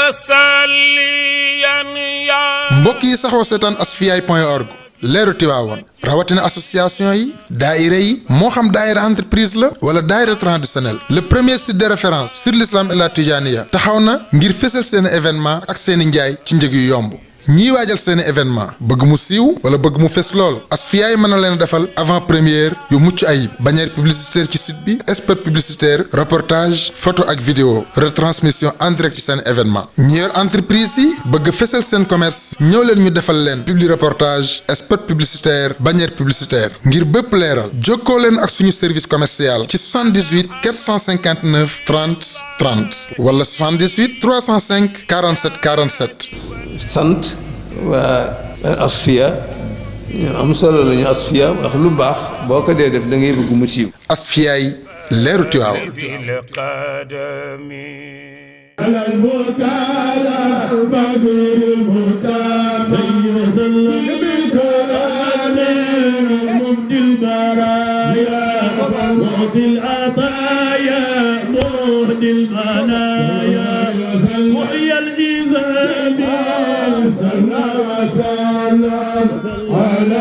وسليا يا mbokk yi saxoo seetaan asfiyahi.org leeru Tiwaawoon rawatina association yi daayira yi moo xam daayira entreprise la wala daayira traditionnel le premier site de référence sur l'islam et la Tijaniya taxaw na ngir fësal seeni événement ak seeni njaay ci njëg yu yomb ñii waajal seeni événement bëgg mu siiw wala bëgg mu fes lool Asfiyahi mën na leen defal avant première yu mucc ayib bannière publicitaire ci site bi spot publicitaire reportage photo ak vidéo retransmission en direct ci seen événement ñi yor entreprise yi bëgg fesal seen commerce ñëw leen ñu defal leen publi reportage spot publicitaire bannière publicitaire ngir bépp leeral jokkoo leen ak suñu service commercial ci 78 459 30 30 wala 78 305 47 47. sant waa Asfiya ñu am solo lañu Asfiya ndax lu baax boo ko dee def da ngay bëgg mu siiw. Asfiyahi leeru Tiwaawoon. على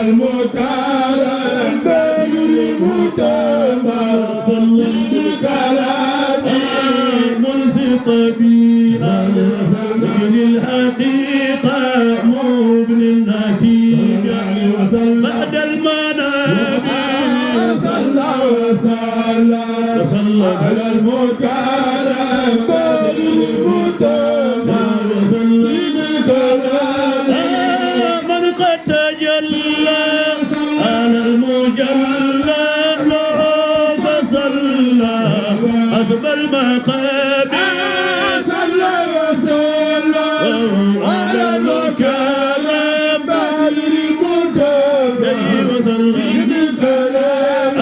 المكرم بالمتمم صلى بكلام منصت بنا من الحقيقة مبن النتيجة بعد المنابر صلى وسلم على المكرم بالمتمم صلى بكلام من قد تجلى على المجلى له فصلى حسب المقام صلى وسلم على المكرم بالمتمم وصلى بالكلام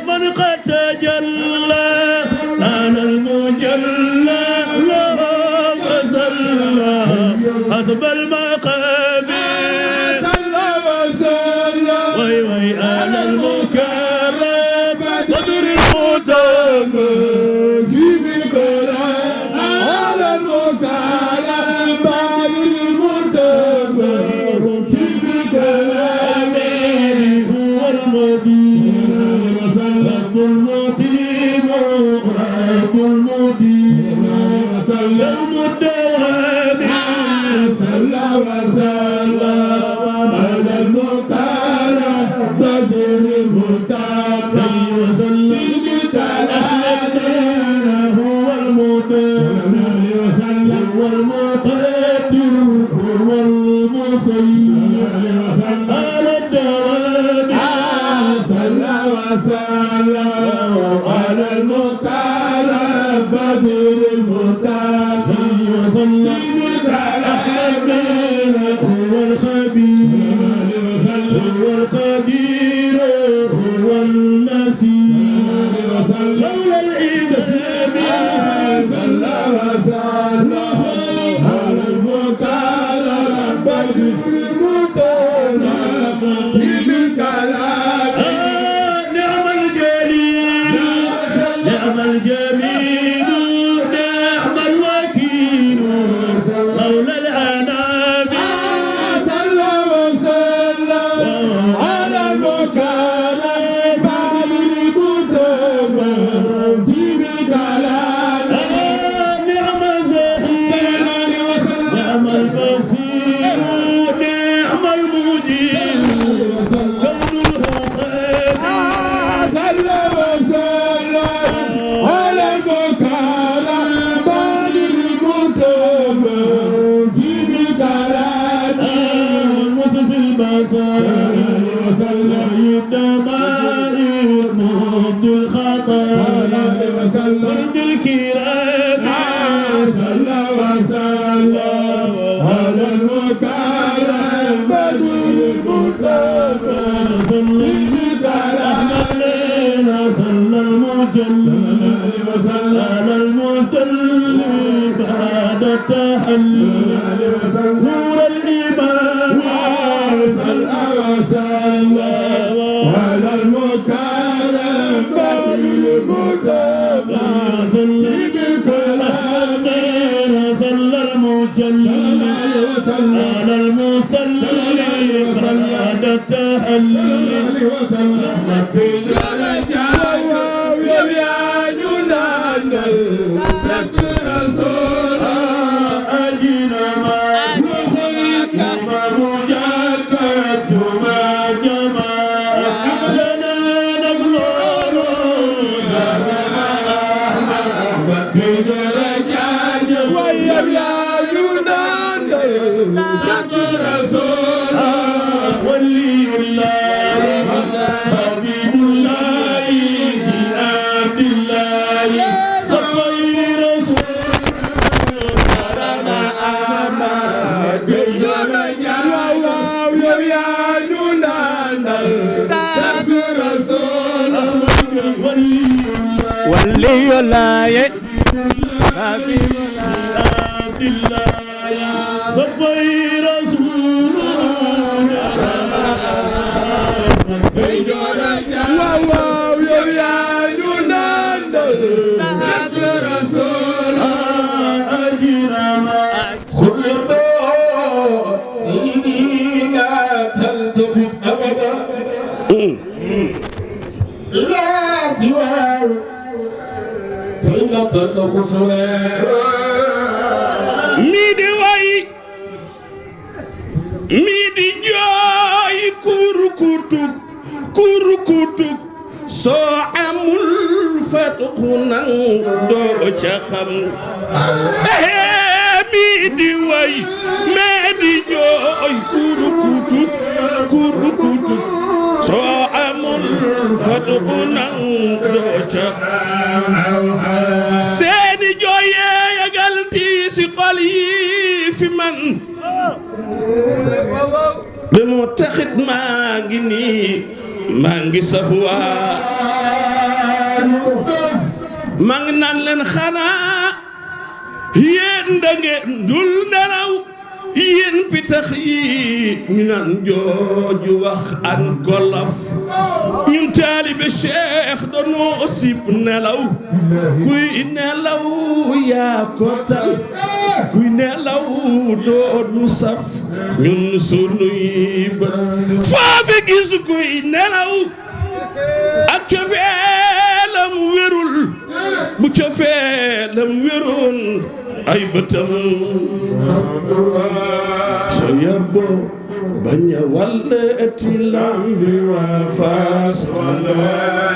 من قد تجلى على المجلى له فصلى حسب المقام وي أنا المكرم قدر المتم جيب الكلام أنا المكرم بعد المتم جيب الكلام هو المدين وسلم المقيم رب المدين وسلم الدوام صلى وسلم على المكرم بدر المتابع وسلم بالكلام هو المتابع وسلم والمقدر هو المصير على الدوام صلى وسلم على المكرم بدر المتابع وسلم بالكلام هو الخبير هو القدير هو النسير لولا الإمام صلى وسلم على المكرم بدر المتنف بالكلام نعم الجليل نعم الجميل نعم الوكيل لولا الأنام صلى وسلم على المكرم بعد المتمم بالكلام نعم الزهير نعم البصير نعم المجير كون الهقام صلى وسلم على المكرم بعد المتمم بالكلام مسس البصر وسلم الدمائر مهد الخطر وسلم الكرام صلى وسلم على المكرم بدر المتمم صلى بالكلام صلى المجلل وسلم على المجلل سعادة تحلل نور الإيمان صلى وسلم على المكرم بدر المتمم صلى بالكلام صلى ولي الله حبيب الله صفي رسول واو يا جنان رسول أجرم خلق سيدي لا تلتفت أبدا إلى سواه فإن تلتف ميدي واي ميدي جاي كوركوتو سو amul fatxu nang doo ca xam midi way midi jooy kurkutu soo amul fatxu nang doo ca seeni jooy yagal tiisi xol yi fi man de moo taxit maa ngi nii maa ngi safuwaa maa ngi naan leen xanaa yéen da ngeen dul nelaw yéen pitax yi ñu naan jooju wax an golof ñun taalibe Cheikh doonoo sib nelaw kuy nelaw yaa ko tal kuy nelaw doonu saf ñun sunuy bët foofi gis kuy nelaw ak cofeelam wérul bu cofeelam wérul ay bëtam so yabbo bañ a wàlleti lambi waa faas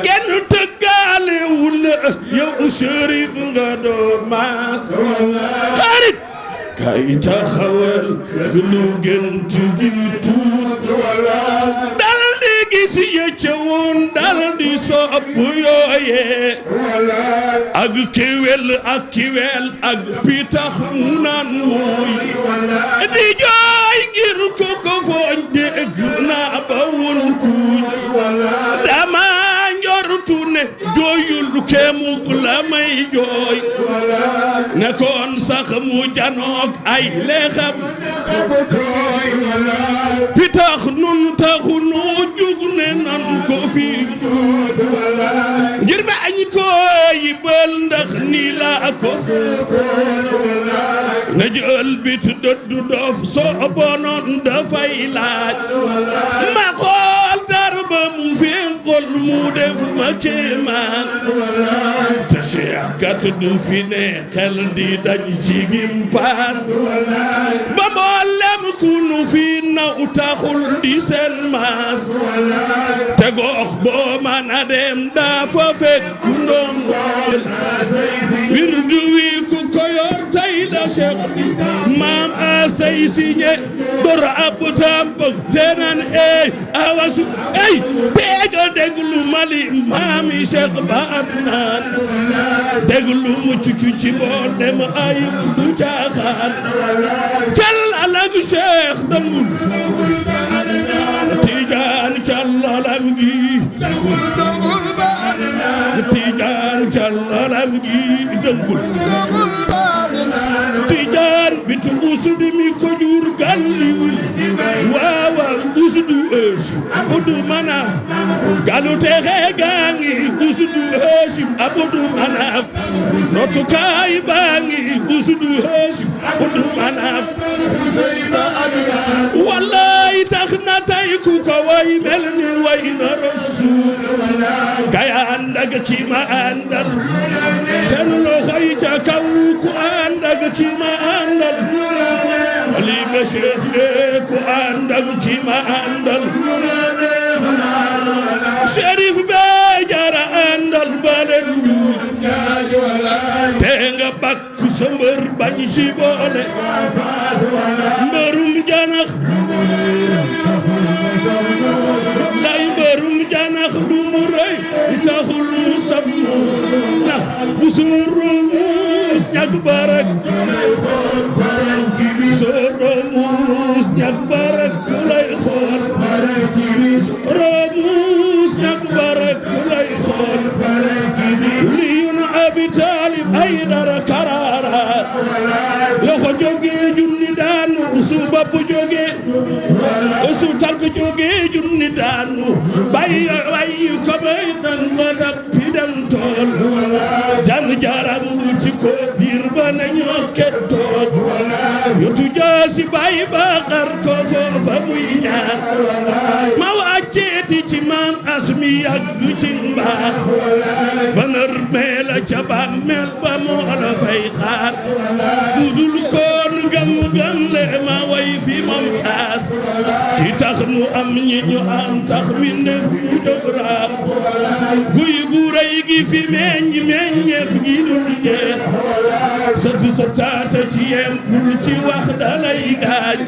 kenn tëggaalewul yow Chérif nga doo maas xarit kay taxawal lu gën ci tuut dal di gis yëcce woon dal di sopp yooye ak kiwel ak pitax mu naan wuy di jooy ngir ko fooñ dégg naa ba woon kuy dama njortu ne jooyul kemuk la may jooy ne koon sax mu janook ay leexam pitax nun taxu noo jug ne nan ko fi ngir bañ ko yibal ndax ni la ko na jël bit dëddu dof soo bonoon dafay laaj ma xool tar ba mu fenkol mu def ma kéemaan te Cheikh kat du fi ne xel di daj ci gim paas ba mboolem ku nu fi naw taxul di seen maas te gox boo man a dem daa fa fekk ku ndoom wirdu wi ku ko yor tey la Cheikh maam a say siñe dor ab tamp tenan awasu teega déglu mali maami Cheikh ba adnaan déglu mu cucu ci boo dem ayib du caaxaan cal alag Cheikh dangul Tijaan cal alam gi Tijaan cal alam gi dangul Tijaan bitu usudi mi ko jur galliwul waaw usudu Hashim Abdou Manaf galu texe gangi Usudu Hashim Abdou Manaf rotukaay bangi Usudu Hashim Abdou Manaf wallahi tax na tay ku ko way mel ni way na Rasul kay ànd ak ki ma àndal seen loxo yi ca kaw ku ànd ak ki ma àndal wali ma Cheikh le ku ànd ak ki ma àndal Cherif be jara àndal balen te nga bakku sa mbër bañ ci boole mbërum janax lay mbërum janax du mu rëy taxul mu saf ndax bu suurul muus ñag barak suurul muus ñag barak ku lay xool muus ñag barak ku lay xool liyun abi talib ay dara karara loxo jóge junni daanu su bopp jóge su tànk jóge junni daanu bay ko bay dan wadak fi dem tool jàng jaram wuti ko biir ba nañu kettool yotu jaasi bay baqar ko foofa muy ñaan ma wàcceeti ci maam asmi yàgg ci mbaax ba nar meela ca bàmmeel ba moo la fay xaar budul koon gam le ma way fi moom taas ki tax nu am ñi ñu am tax mi ndef mu dëgra guy gu rëy gi fi meññeef gi dul jeex sëtu sa taata ci yem bul ci wax dalay gaaj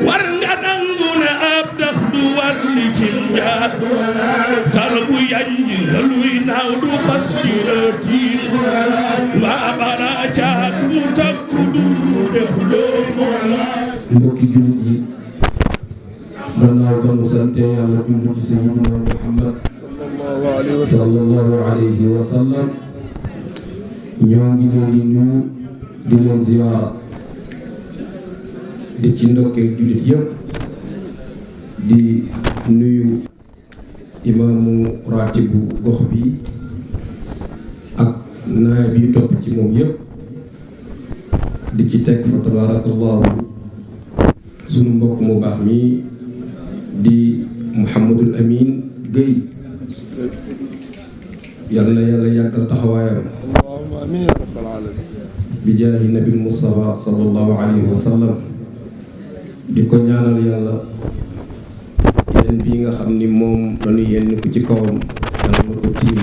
war nga nangu ne ab dax du war li ci njaat tal bu yanji la luy naaw du xas di tiit mbaa bara caat mu takku du def doomu mbokki jullit yi gannaaw ba nu sante yàlla julli ci sayyidina Muhammad sallallahu alayhi wa sallam ñoo ngi leen di nuyu di leen ziyaara di ci ndokkee jullit yëpp di nuyu imaamu ratibu gox bi ak naayib yi topp ci moom yëpp di ci teg fa tabarakallahu sunu mbokk mu baax mi di Mouhamadul Amin Gueye yal na yàlla yàggal taxawaayam allahumma amin ya rabbal alamin bi jaahi nabil Mustafa sallallahu alayhi wa sallam di ko ñaanal yàlla yéen bii nga xam ni moom dañu yenn ko ci kawam yàlla ma ko tiim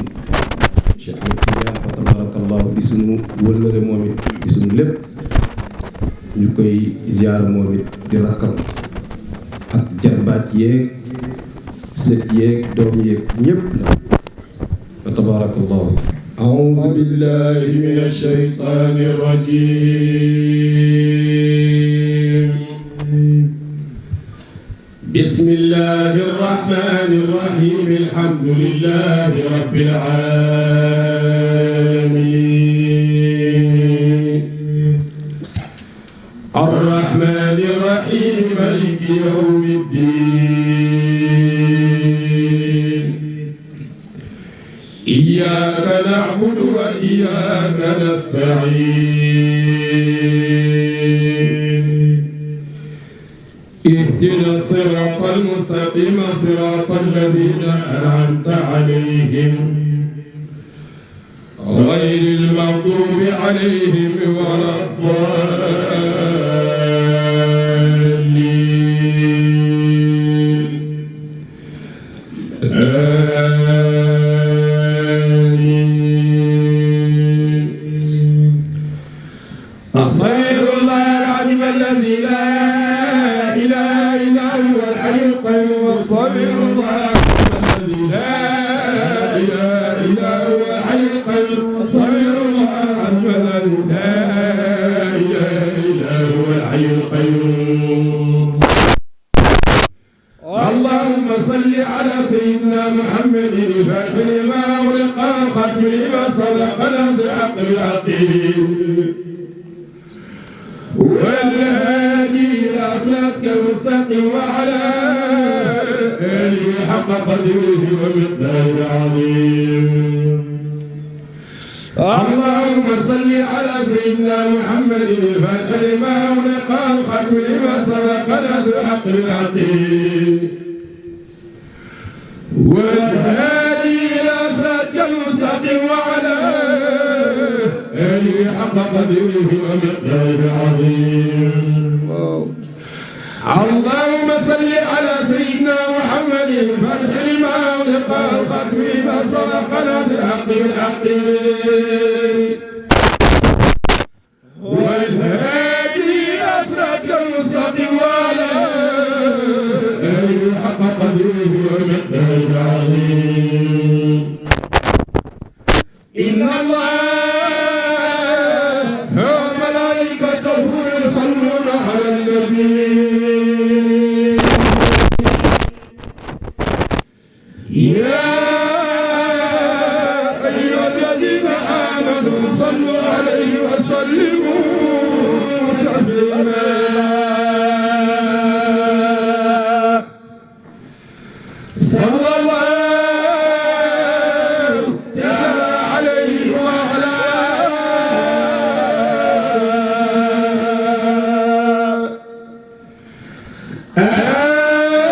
Cheikh Ahmed Tidiane fa tabarakallahu di sunu wëllëre moom it di sunu lépp ñu koy ziyaar moom it di rakkam ak jarbaat yeeg sët yeeg doom yeeg ñépp na fa tabarakallahu a'uuzu billahi minash shaytaanir rajiim bismillahir rahmanir rahiim alhamdulillahi rabbil aalamiin arrahmanir rahiim maliki yawmiddin iyyaka na'budu wa iyyaka nasta'in ihdina siratal mustaqim siratal ladhina an'amta alayhim ghayril maghdubi alayhim waladdallin astaghfirullah al-azim alladhi la ilaha illa huwa al-hayy al-qayyum astaghfirullah alladhi la ilaha illa huwa al-hayy al-qayyum astaghfirullah alladhi la ilaha illa huwa al-hayy al-qayyum اللهم صل على سيدنا محمد الفاتح لما أغلق والخاتم لما سبق ناصر الحق بالحق والهادي إلى صراطك المستقيم وعلى آله حق قدره ومقداره العظيم. اللهم صل على سيدنا محمد الفاتح لما أغلق الختم لما سبق ناصر الحق بالحق والهادي إلى صراطك المستقيم وعلى آله حق قدره ومقداره العظيم. اللهم صل على سيدنا محمد الفاتح لما أغلق الختم لما سبق ناصر الحق بالحق والهادي إلى صراطك المستقيم وعلى آله حق قدره ومقداره العظيم. إن الله وملائكته يصلون على النبي يا أيها الذين آمنوا صلوا عليه وسلموا تسليما. صلى الله تعالى عليه وعلى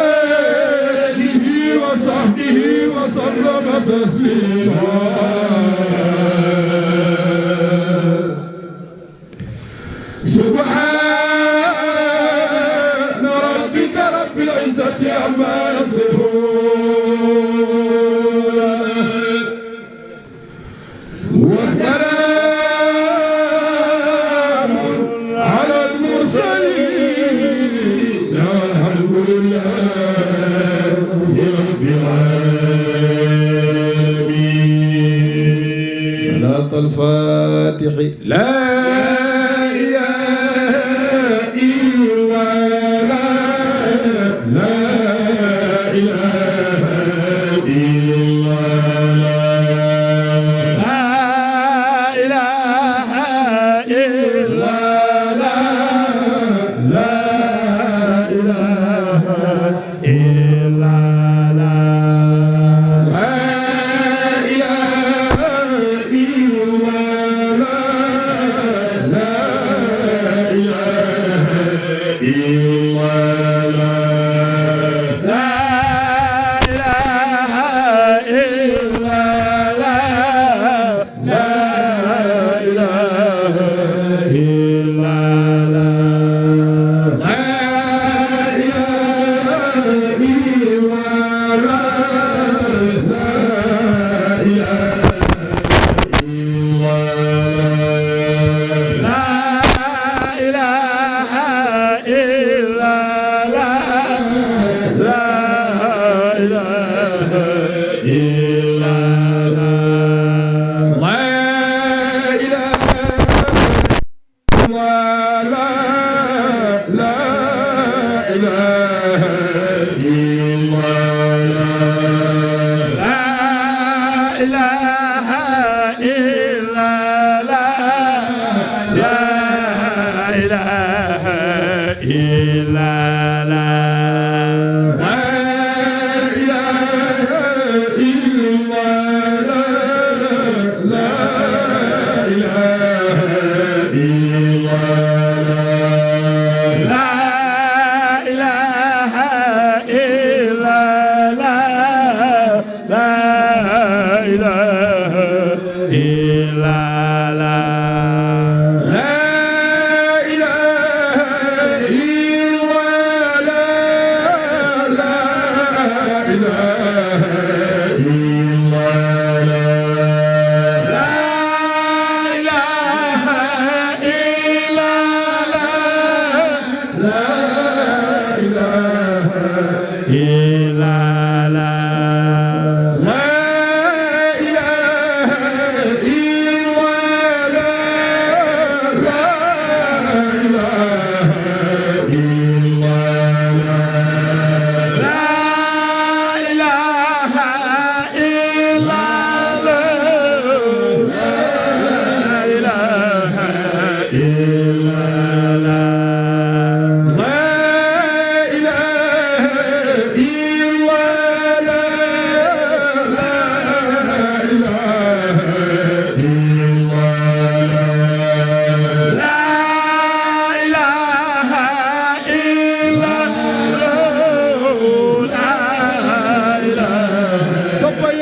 آله وصحبه وسلم تسليما. سبحان ربك رب العزة عما يصفون وسلام على المرسلين والحمد لله رب العالمين. صلاة الفاتح. لا إله إلا الله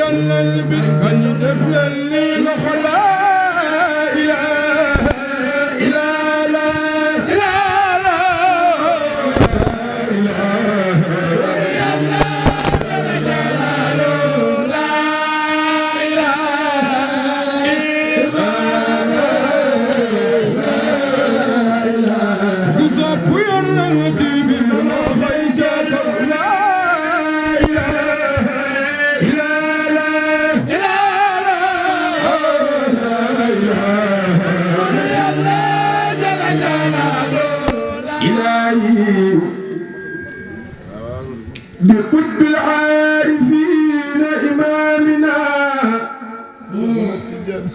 يلا بك دفل لخ لا إله إلا لا إله بقطب العارفين إمامنا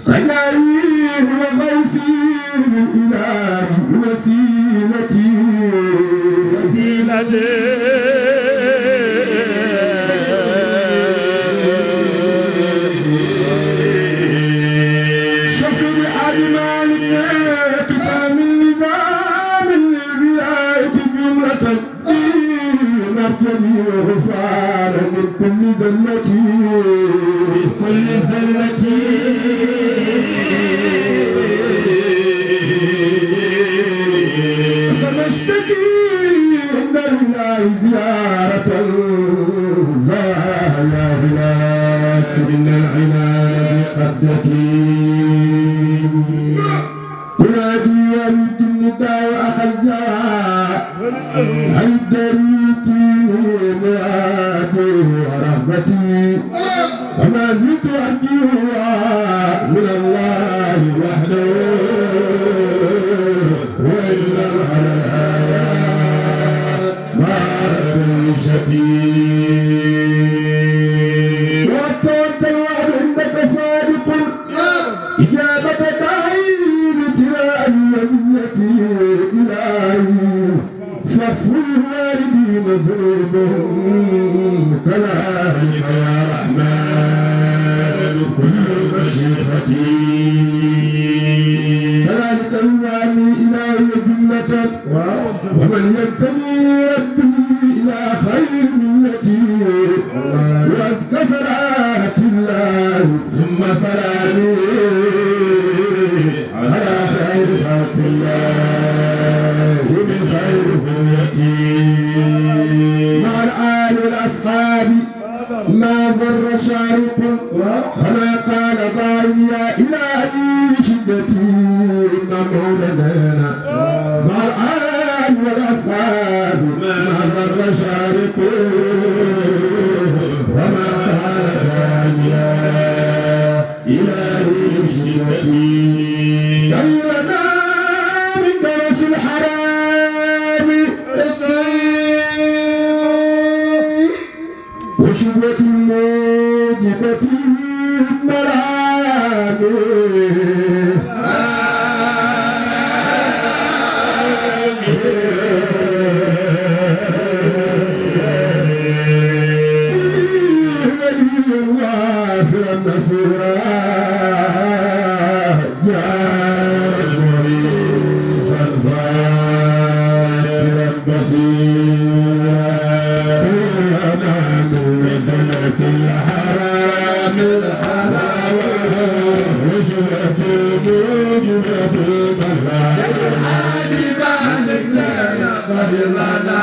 رجائي وغيثي بالإله وسيلتي شفر عدنان كتاب النظام للولاية جملة نبتلي وغفار من كل زلتي فنشتكي عند الله زيارة زايا بلاك إن العنان بقدتي ونادي ولد النداء أخ الجواب هل دريتني مرادي ورغبتي وما زلت أرجوها من الله وحده وإلا على الآيات ما رمشتي وأتوكل وعندك صادق إجابة داعي بتراب ومنتي إلهي صف الوالدين ذنوبهم كذلك يا رحمن كل مشيختي كذلك يواني إلهي جملة ومن ينتمي ربي إلى خير ملتي وأذكى صلاة الله ثم سلامي على خير خلق الله من خير ذريتي مع الآل والأصحاب ما ضر شارق فما قال ضاعي يا إلهي بشدتي مولدنا مع الآل والأصحاب ما ضر شارق وما قال ضاعي يا إلهي بشدتي غيرنا من درس الحرام وشبة موجبة المرام ولي وافر النصيرا جاء مريضا ظاهرا بصيرا الحرام وشبة موجبة المرام عادي بالك لنا ظهرنا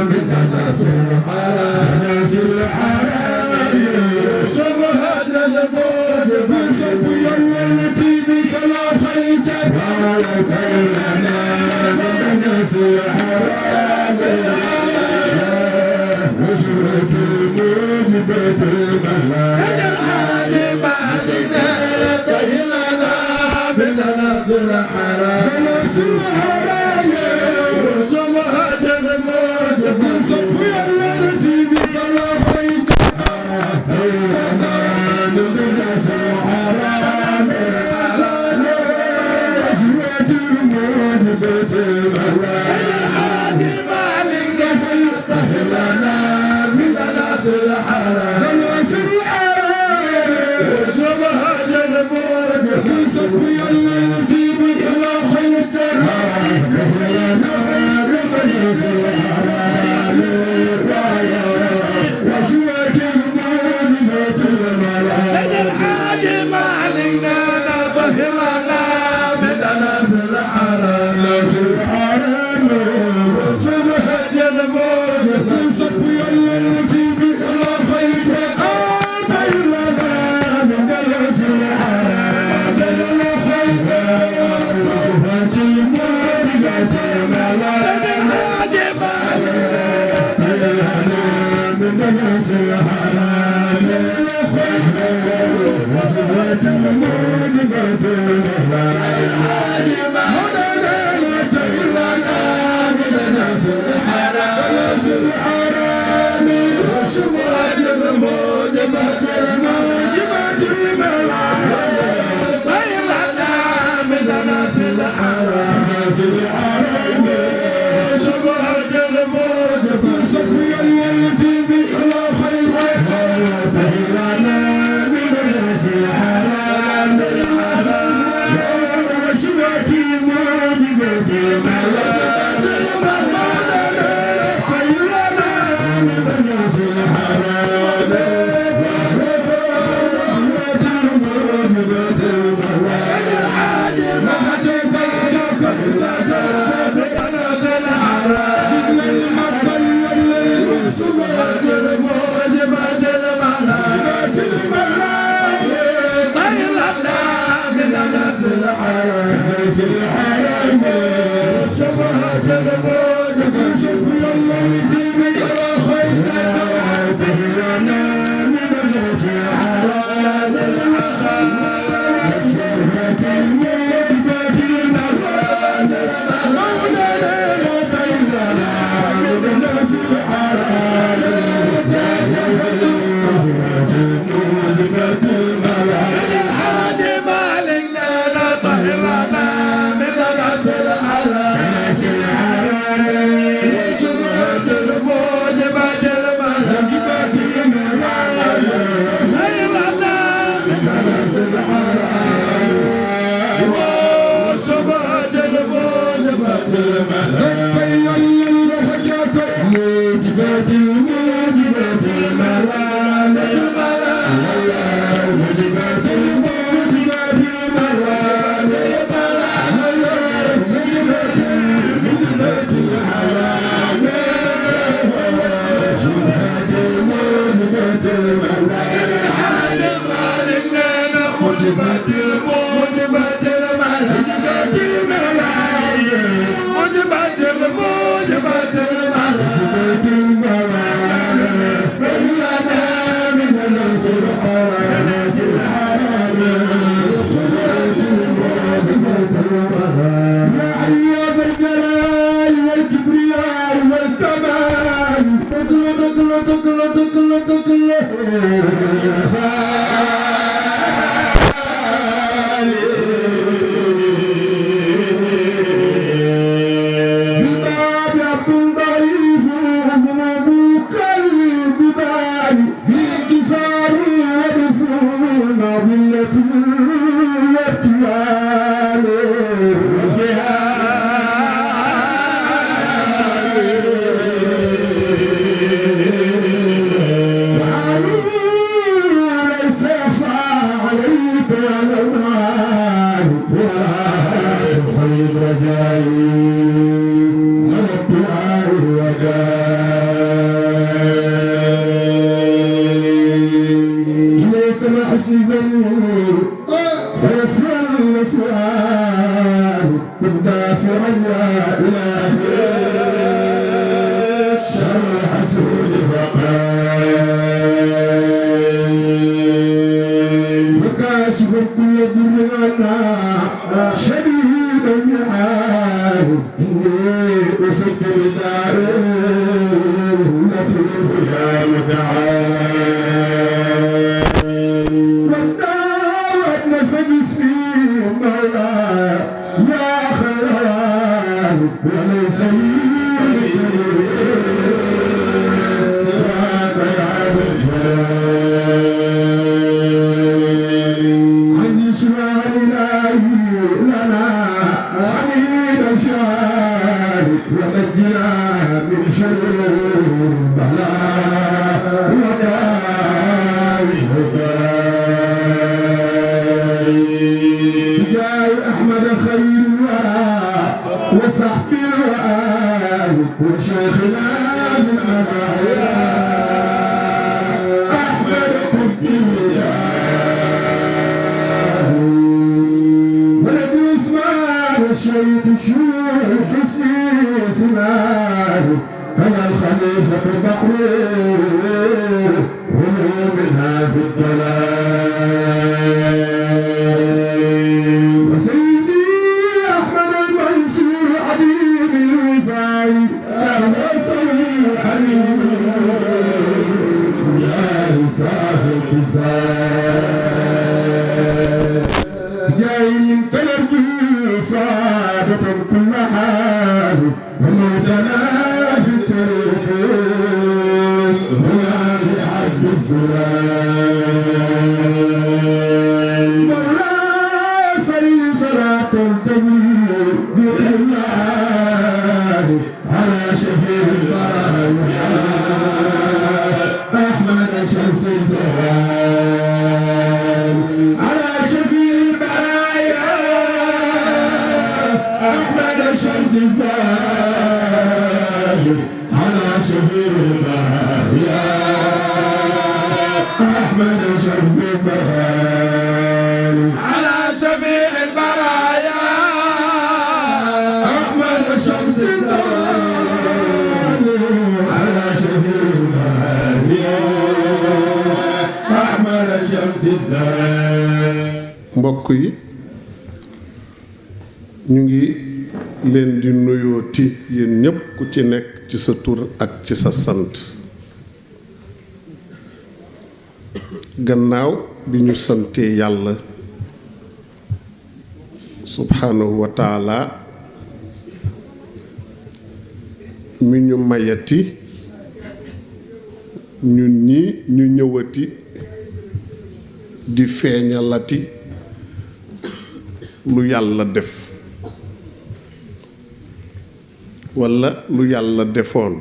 من الناس الحرام ناس الحرام شبهة الموت بصف يومتي بفلا خيت ولو كيرنا من الناس الحرام وشبهة موجبة المرام عادي بالك لنا ظهرنا من الناس الحرام ناس الحرام شبهة الموت بصف يومتي بفلا خيت وشوك الموت mbokk yi ñu ngi leen di nuyooti yéen ñépp ku ci nekk ci sa tur ak ci sa sant gannaaw bi ñu santee yàlla subhanahu wa taala mi ñu mayati ñun ñi ñu ñëwati di feeñalati lu yàlla def walla lu yàlla defoon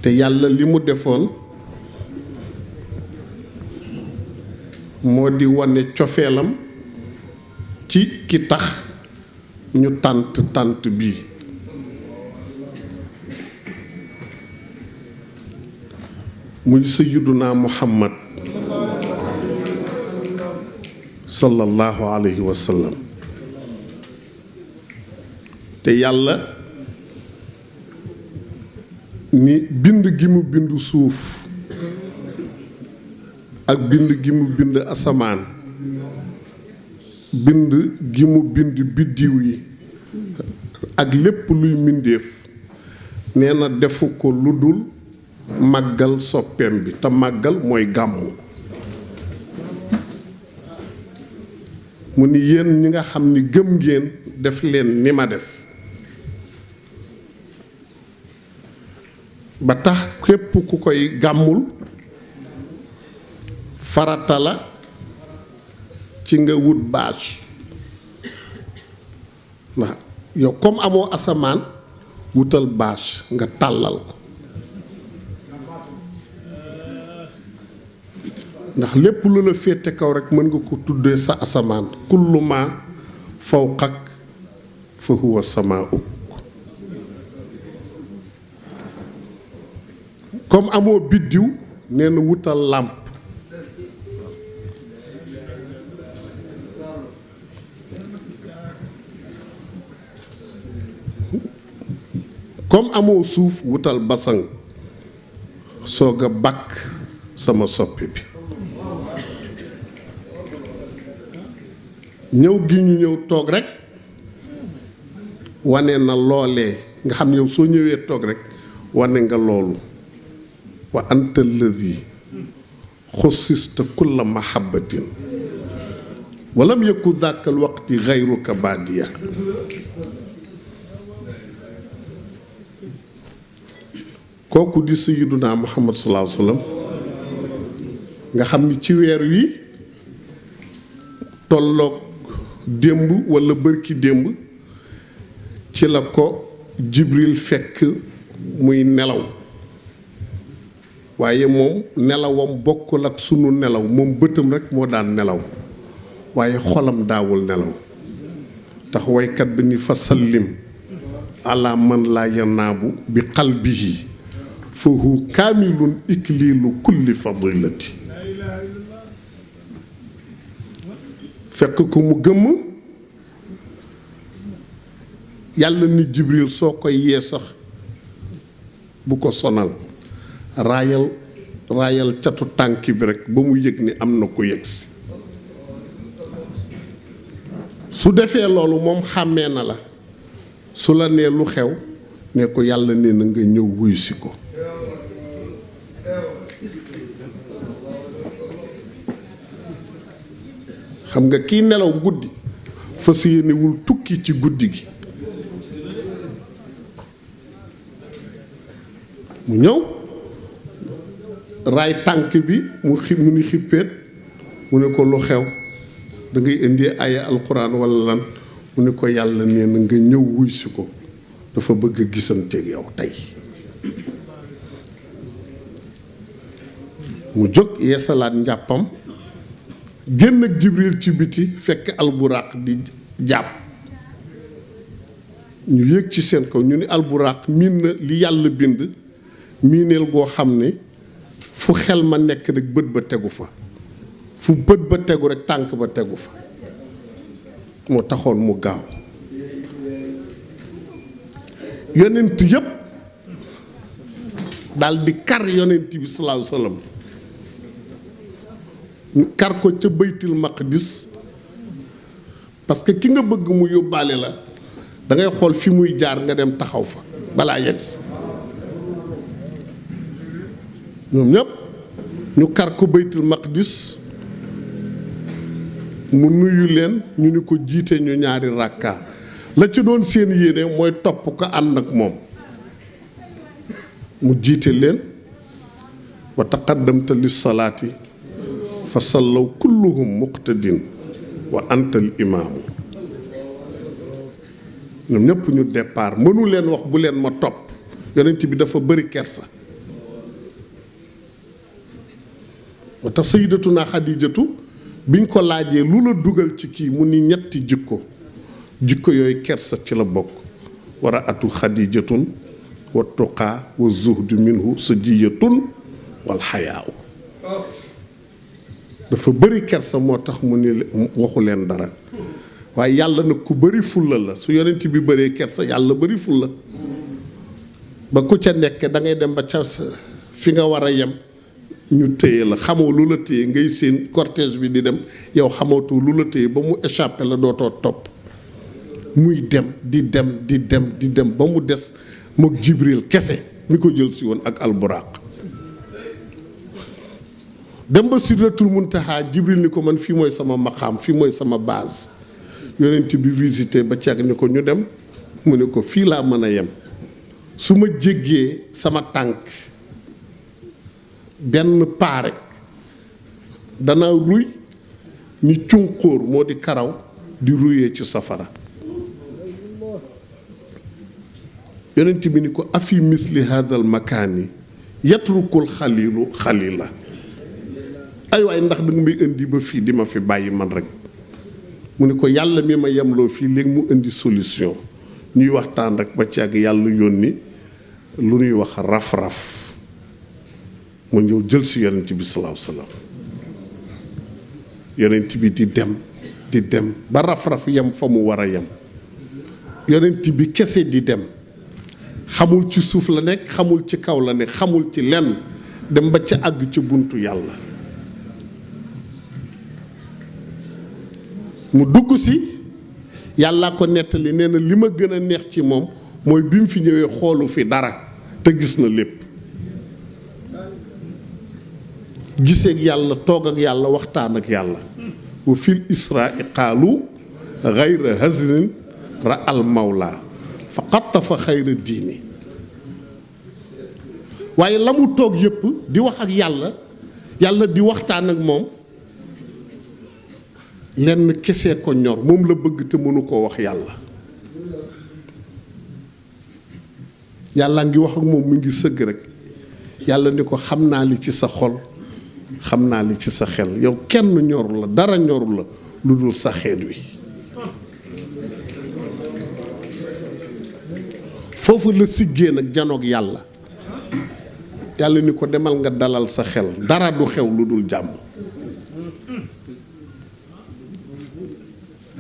te yàlla li mu defoon moo di wane cofeelam ci ki tax ñu tànt bii muy sayyiduna Muhammad sallallahu alayhi wa sallam. te yàlla ni bind gi mu bind suuf ak bind gi mu bind asamaan, bind gi mu bind biddiw yi ak lépp luy mbindéef, nee na defu ko lu dul màggal soppeem bi, te màggal mooy gàmmu. mu ni yéen ñi nga xam ni gëm ngeen def leen ni ma def, ba tax képp ku koy gàmmul farata la ci nga wut bâche. ndax yow comme amoo asamaan, wutal bâche nga tàllal ko, ndax lépp lu la féete kaw rekk mën nga ko tuddee sa asamaan. kullu ma fawqak fa huwa samaa'uk. comme amoo biddiw, nee na wutal làmp. comme amoo suuf, wutal basang soog a bakk sama soppi bi. ñëw gi ñu ñëw toog rekk wane na loolee nga xam yow soo ñëwee toog rekk wane nga loolu. wa anta alladi xussista kulla mahabbatin walam yakun daaka alwaqti gayruka baadiya. kooku di sayyiduna Muhammad sallallahu alayhi wa sallam nga xam ni ci weer wi tolloog démb walla bërki démb ci la ko Jibril fekk muy nelaw, waaye moom nelawam bokkul ak sunu nelaw. moom bëtam rekk moo daan nelaw, waaye xolam daawul nelaw. tax waykat bi ni fa sallim ala man laa yanaabu bi qalbihi fa hu kaamilun ikliilu kulli fadilati. fekk ko mu gëmm, yàlla ni Jibril soo koy yee sax bu ko sonal, raayal catu tànk bi rekk ba mu yëg ni am na ko yëgsi. su defee loolu moom xàmmee na la, su la nee lu xew ne ko yàlla nee na nga ñëw wuyu si ko. xam nga kiy nelaw guddi fas yéenewul tukki ci guddi gi. mu ñëw raay tànk bi mu ni xippeet, mu ne ko lu xew, da ngay indi aya alquran walla lan? mu ne ko yàlla nee na nga ñëw wuy si ko, dafa bëgg a gisanteeg yow tey. mu jóg yeesalaat njàppam, génn ak Jibril ci biti fekk alburaq di jàpp. ñu yéeg ci seen kaw, ñu ni alburaq miin na li yàlla bind, miineel goo xam ne fu xel ma nekk rek bët ba tegu fa, fu bët ba tegu rek tànk ba tegu fa. moo taxoon mu gaaw. yonent yépp dal di kar yonent bi sallallahu alayhi wa sallam, kar ko ca baytil maqdis, parce que ki nga bëgg mu yóbbaale la da ngay xool fi muy jaar nga dem taxaw fa balaa yegsi. ñoom ñépp ñu kar ko baytil maqdis, mu nuyu leen, ñu ni ko jiite ñu ñaari ràkkaa. la ci doon seen yéene mooy topp ko ànd ak moom. mu jiite leen, wa taqaddamta lis salaati fa sallaw kulluhum muqtadin wa antal imaamu. ñoom ñépp ñu départ, mënu leen wax bu leen ma topp. yonent bi dafa bari kersa. moo tax sayyidatuna Xadijatu biñ ko laajee lu la dugal ci kii, mu ni ñetti jikko yooyu kersa ci la bokk. war a atu Xadijatun wa tuqaa wa zuhdu minhu sajiyatun wal xayaaw. dafa bëri kersa moo tax mu ni waxu leen dara waaye yàlla nag ku bëri fulla la su yonent bi bëree kersa yàlla bëri fulla ba ku ca nekk da ngay dem ba ca fi nga war a yem ñu téye la xamoo lu la téye ngay seen cortège bi di dem yow xamatu lu la téye ba mu échappé la dootoo topp muy dem di dem di dem di dem ba mu des mook Jibril kese mi ko jël si woon ak alburaq dem ba Sidratul Muntaha Jibril ni ko man fii mooy sama maqaam fii mooy sama base yonent bi visité ba càgg ni ko ñu dem mu ne ko fii laa mën a yem su ma jéggee sama tànk benn paa rek dana ruy ni cunqóor moo di karaw di ruyee ci safara yonent bi ni ko afi misli hadal makaani yatrukul xalilu xalila ay waay ndax danga may indi ba fii di ma fi bàyyi man rek mu ni ko yàlla mi ma yemloo fii léegi mu indi solution ñuy waxtaan rek ba ci àgg yàlla yónni lu ñuy wax raf-raf mu ñëw jël si yonent bi salaahu salaam yonent bi di dem ba raf-raf yem fa mu war a yem yonent bi kese di dem xamul ci suuf la nekk xamul ci kaw la nekk xamul ci lenn dem ba ca àgg ca buntu yàlla mu dugg si yàlla ko nettali nee na li ma gën a neex ci moom mooy bi mu fi ñëwee xoolu fi dara te gis na lépp giseeg yàlla toog ak yàlla waxtaan ak yàlla wa fil israa qaalu gayra hazrin ra al mawla fa qattafa xayra diini waaye la mu toog yépp di wax ak yàlla di waxtaan ak moom lenn kese ko ñor moom la bëgg te mënu koo wax yàlla ngi wax ak moom mi ngi sëgg rek yàlla ni ko xam naa li ci sa xol xam naa li ci sa xel yow kenn ñoru la dara ñoru la lu dul sa xeet wi foofu la siggee nag janoog yàlla ni ko demal nga dalal sa xel dara du xew lu dul jàmm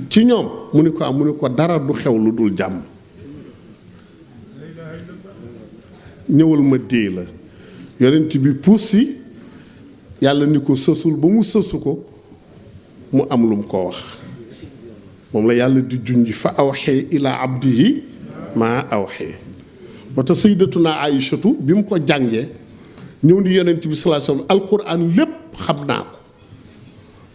ci ñoom mu ni ko dara du xew lu dul jàmm ñëwal ma dee la yonent bi puus si yàlla ni ko sësul ba mu sësu ko mu am lu mu ko wax moom la yàlla di junj fa awxee ila abdihi maa awxee moo tax sayyidatuna Aïchatu bi mu ko jàngee ñëw ni yonent bi sallallahu alayhi wasallam alquran lépp xam naa ko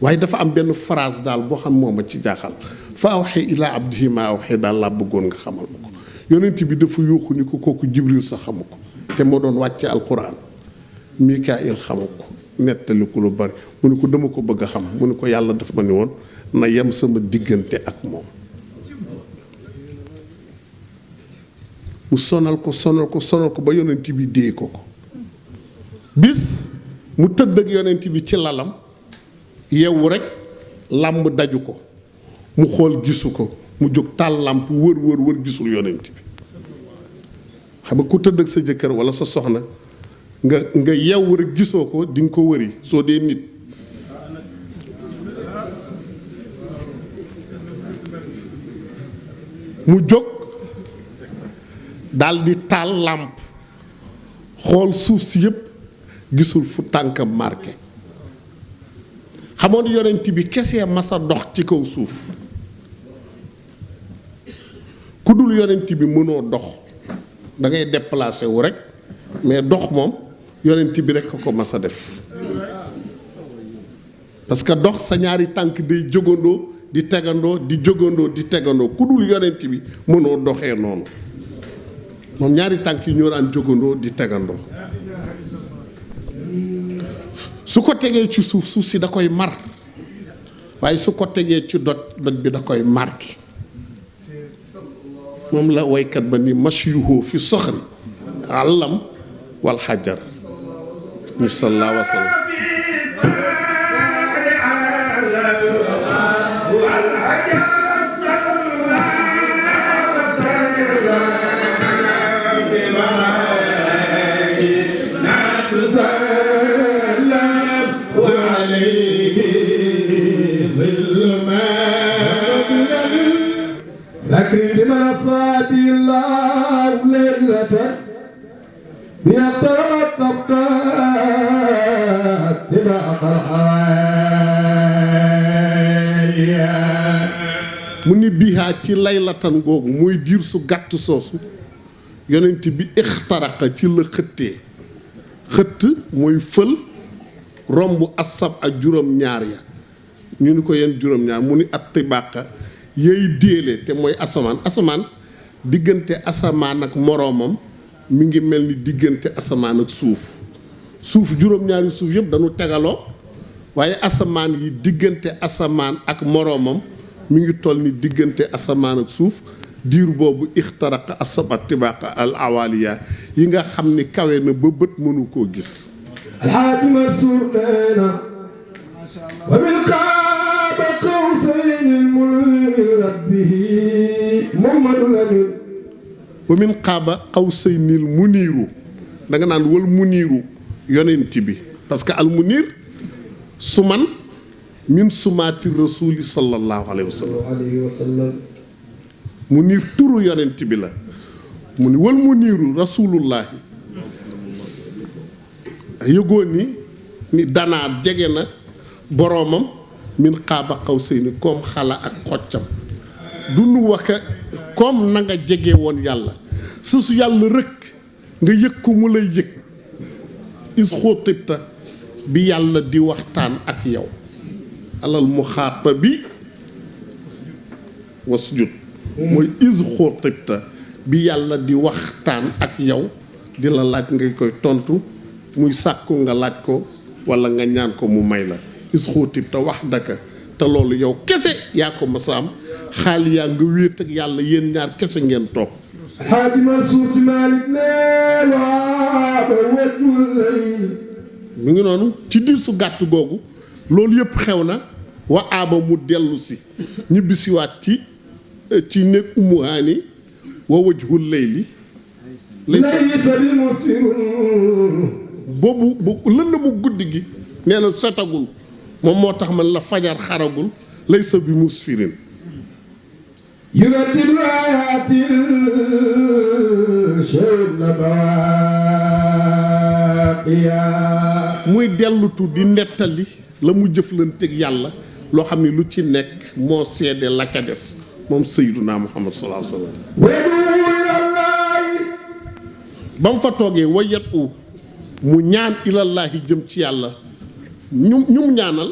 waaye dafa am benn phrase daal boo xam moo ma ci jaaxal fa awxee ila abdihi maa awxee daal laa bëggoon nga xamal ma ko yonent bi dafa yuuxu ni ko kooku Jibril sax xamu ko te moo doon wàcce alquran Mikaayil xamu ko nettali ko lu bari mu ne ko dama ko bëgg a xam mu ne ko yàlla daf ma ni woon na yem sama diggante ak moom mu sonal ko ba yonent bi dee ko bis mu tëdd ak yonent bi ci lalam yeewu rek làmb daju ko mu xool gisu ko mu jóg taal làmp wër gisul yonent bi xam nga ku tëdd ak sa jëkkër walla sa soxna nga yeewu rek gisoo ko di nga ko wëri soo dee nit mu jóg daldi taal làmp xool suuf si yépp gisul fu tànkam marqué xamoon yonent bi kese masa dox ci kaw suuf ku dul yonent bi mënoo dox da ngay déplacé wu rek mais dox moom yonent bi rek a ko masa def parce que dox sa ñaari tànk day jógandoo di tegandoo di jógandoo di tegandoo ku dul yonent bi mënoo doxee noonu moom ñaari tànk yi ñoo daan jógandoo di tegandoo su ko tegee ci suuf si da koy mar waaye su ko tegee ci doj bi da koy marqué moom la waykat ba ni mashyuhu fi soxri àllam wal xajar ni sallallahu wa sallam وعليه وأصابي الله ليلة بيطرق الطبقات تباق الحواليا mu ni bihaa ci laylatan googu mooy diir su gàtt soosu yonent bi ixtaraqa ci la xëttee xëtt mooy fël romb asab ak juróom-ñaar ya ñu ni ko yenn juróom-ñaar mu ni at tibaqa yay déele te mooy asamaan diggante asamaan ak moroomam mi ngi mel ni diggante asamaan ak suuf juróom-ñaari suuf yëpp dañu tegaloo waaye asamaan yi diggante asamaan ak moroomam mi ngi toll ni diggante asamaan ak suuf diir boobu ixtaraqa asaba tibaqa al awaliya yi nga xam ni kawe na ba bët mënu koo gis alxaaji Mansuur nee na wa min qaaba qawsayni min rabbihi Muhammadu Lamin wa min qaaba qawsaynil muniiru da nga naan wal muniiru yonent bi parce que al muniir suman min sumaati rasuli sallallahu alayhi wa sallam muniir turu yonent bi la mu ni wal muniiru rasulullahi yëgoon ni danaa jege na boroomam min qaaba qawsayni comme xala ak xoccam du nu waxe comme na nga jege woon yàlla su yàlla rëkk nga yëg ko mu lay yëg is xóotibta bi yàlla di waxtaan ak yow alal muxaatabi wasjud mooy is xóotibta bi yàlla di waxtaan ak yow di la laaj nga koy tontu muy sàkku nga laaj ko walla nga ñaan ko mu may la is xóotibta wax daka te loolu yow kese yaa ko masa am xaali yaa nga wéet ak yàlla yéen ñaar kese ngeen toog alxaaji Mansuur Si Maalik ne waa ba wajjul layl mi ngi noonu ci diir su gàtt googu loolu yëpp xew na wa aaba mu dellu si ñibbisiwaat ci nekk Ummu Haani wa wajhul layli laysa bi musfirun boobu lënd mu guddi gi nee na setagul moom moo tax man la fajar xaragul laysa bi musfirin yuraddidu ayatil shay'un baqiya muy dellutu di nettali la mu jëflanteeg yàlla loo xam ne lu ci nekk moo seede la ca des moom sayyiduna Muhammad sallallahu alayhi wa sallam ba mu fa toogee wayat u mu ñaan ilallaahi jëm ci yàlla ñu mu ñaanal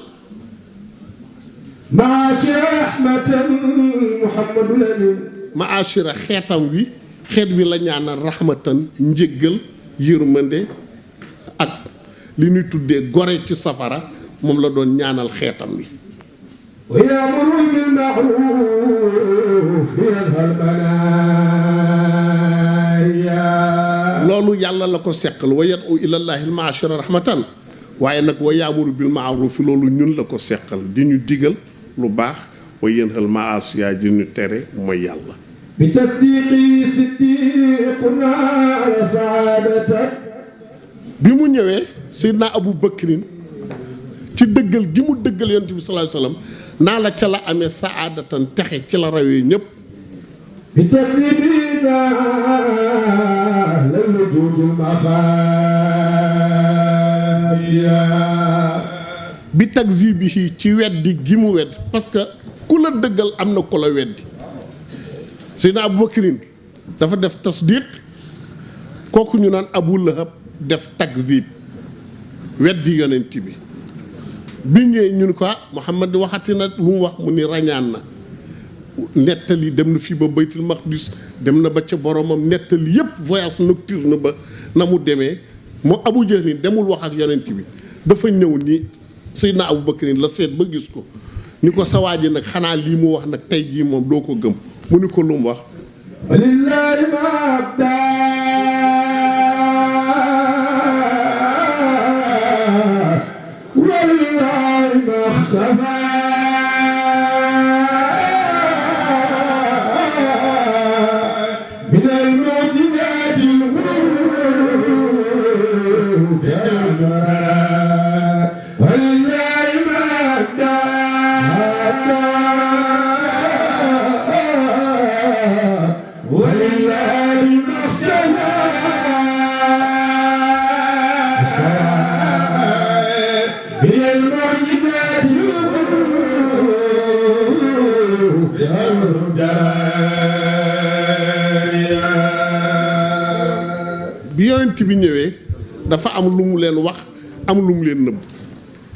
maashira rahmatan Muhammadu Lamin maashira xeetam wi xeet wi la ñaanal rahmatan njéggal yërmande ak li ñuy tuddee gore ci safara moom la doon ñaanal xeetam wi wa ya'muru bil ma'ruf wa yanhal balaaya loolu yàlla la ko seqal wa yad'u ilallaahi maashira rahmatan waaye nag wa ya'muru bil ma'ruf loolu ñun la ko seqal di ñu digal lu baax wa yanhal ma'asiya di ñu tere mooy yàlla bi tasdiqi siddiquna ala saadata bi mu ñëwee Seydina Abu Bakrin ci dëggal gi mu dëggal yonent bi sallallahu alayhi wasallam naa la ca la amee saadatan texe ci la rawee ñépp bi takzibina lal wujudul maxaasiya bi takzibihi ci weddi gi mu wedd parce que ku la dëggal am na ku la weddi Seydina Abu Bakrin dafa def tasdiq kooku ñu naan Abu Lahab def takzib weddi yonent bi ñëwee ñu ne ko Muhammad waxati na lu mu wax mu ni rañaan na nettali dem na fii ba baytul maqdis dem na ba ca boromam nettali yépp voyage nocturne ba na mu demee moo Abu Jahlin demul wax ak yonent bi dafa ñëw ni Seydina Abu Bakrin la seet ba gis ko ni ko sawaaji nag xanaa lii mu wax nag tey jii moom doo ko gëm mu ni ko lu mu wax walillahi ma abda walillahi ma xafa min al-mu'jizati walillahi ma abda bi ñëwee dafa am lu mu leen wax am lu mu leen nëbb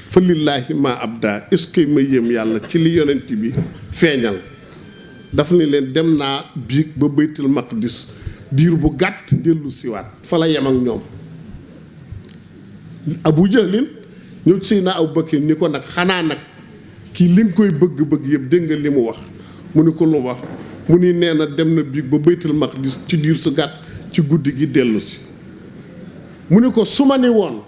fa lillaahi ma abda est-ce que ma yëm yàlla ci li yonent bi feeñal daf ni leen dem naa biig ba baytul maqdis diir bu gàtt dellu siwaat fa la yem ak ñoom Abu Jahlin ñëw ci Seydina Abu Bakr ni ko nag xanaa nag kii li nga koy bëgg-bëgg yëpp dégg nga li mu wax mu ni ko lu wax mu ni nee na dem na biig ba baytul maqdis ci diir su gàtt ci guddi gi dellu si mu ni ko su ma ni woon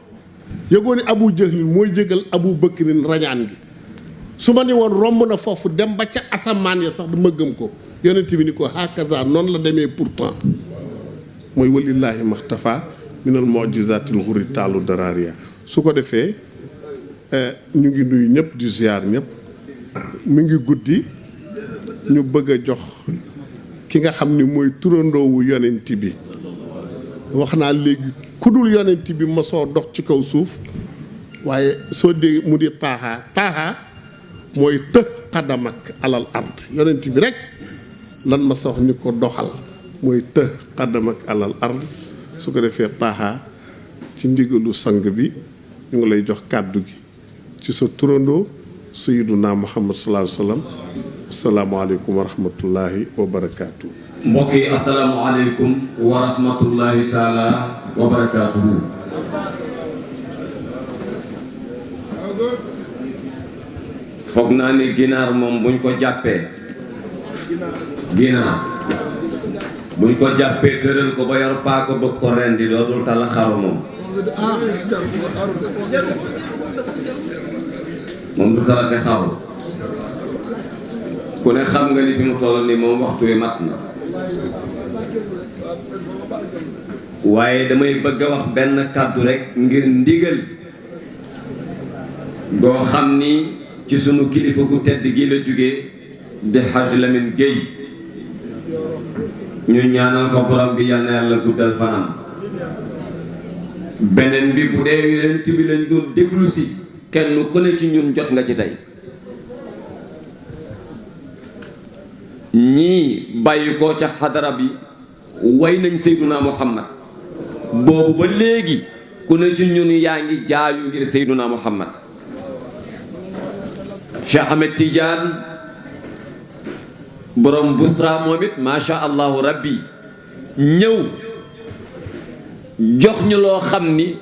yëgoo ni Abu Jahlin mooy jégal Abu Bakrin rañaan gi su ma ni woon romb na foofu dem ba ca asamaan ya sax dama gëm ko yonent bi ni ko hakaza noonu la demee pourtant mooy walillaahi maxtafa minal mu'jizatil xuri taalu dararia su ko defee ñu ngi nuyu ñëpp di ziar ñëpp mi ngi guddi ñu bëgg a jox ki nga xam ni mooy turandoowu yonent bi wax naa léegi ku dul yonent bi ma soo dox ci kaw suuf waaye soo dégg mu di taaxaa mooy tëx xadamak alal ard yonent bi rek lan ma sa wax ni ko doxal mooy tëx xadamak alal ard su ko defee taaxaa ci ndigalu sang bi ñu ngi lay jox kàddu gi ci sa turandoo sayyiduna Muhammad sallallahu alayhi wa sallam asalaamaaleykum wa rahmatullahi wa barakaatu. mbokk yi asalaamaaleykum wa rahmatullahi taala wa barakaatuhu. foog naa ni ginaar moom buñ ko jàppee tëral ko ba yor paaka bëgg ko rendi dootul tala xaru moom du talate xaru ku ne xam nga ni fi mu toll ni moom waxtu wi mat na waaye damay bëgg a wax benn kàddu rekk ngir ndigal goo xam ni ci sunu kilifa gu tedd gi la jóge di Haj Lamine Gueye ñu ñaanal ko borom bi yal na yàlla guddal fanam beneen bi bu dee yonent bi lañ doon déglu si kenn ku ne ci ñun jot nga ci tey ñii bàyyi ko ca xadara bi way nañ Seyduna Muhammad boobu ba léegi ku ne ci ñun yaa ngi jaayu ngir Seyduna Muhammad Cheikh Ahmed Tidiane borom Busra moom it macha allahu rabbi ñëw jox ñu loo xam ni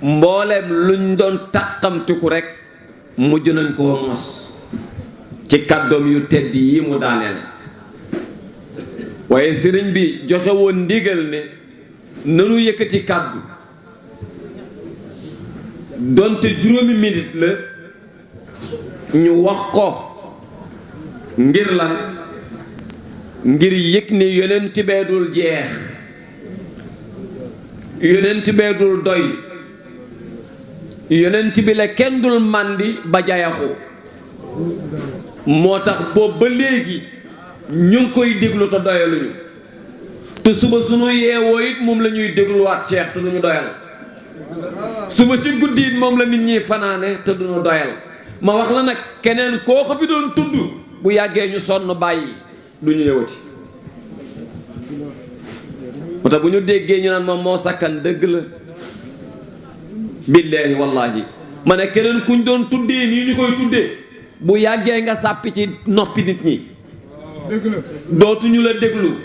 mbooleem luñ doon tàqamtiku rekk mujj nañ koo mos ci kàddoom yu tedd yi mu daaneel waaye sëriñ bi joxe woon ndigal ne nanu yëkkati kàddu donte juróomi minute la ñu wax ko ngir lan ngir yëg ni yonent bee dul jeex yonent bee dul doy yonent bi la kenn dul màndi ba jayaxu moo tax boobu ba léegi ñu ngi koy déglu te doyaluñu te suba sunu yeewoo it moom la ñuy dégluwaat Cheikh te duñu doyal suba ci guddi it moom la nit ñi fanaane te duñu doyal ma wax la nag keneen koo ko fi doon tudd bu yàggee ñu sonn bàyyi duñu ñëwati moo tax bu ñu déggee ñu naan moom moo sakkan dëgg la billaahi wallaahi ma ne keneen kuñ doon tuddee nii ñu koy tuddee bu yàggee nga sàppi ci noppi nit ñi dootuñu la déglu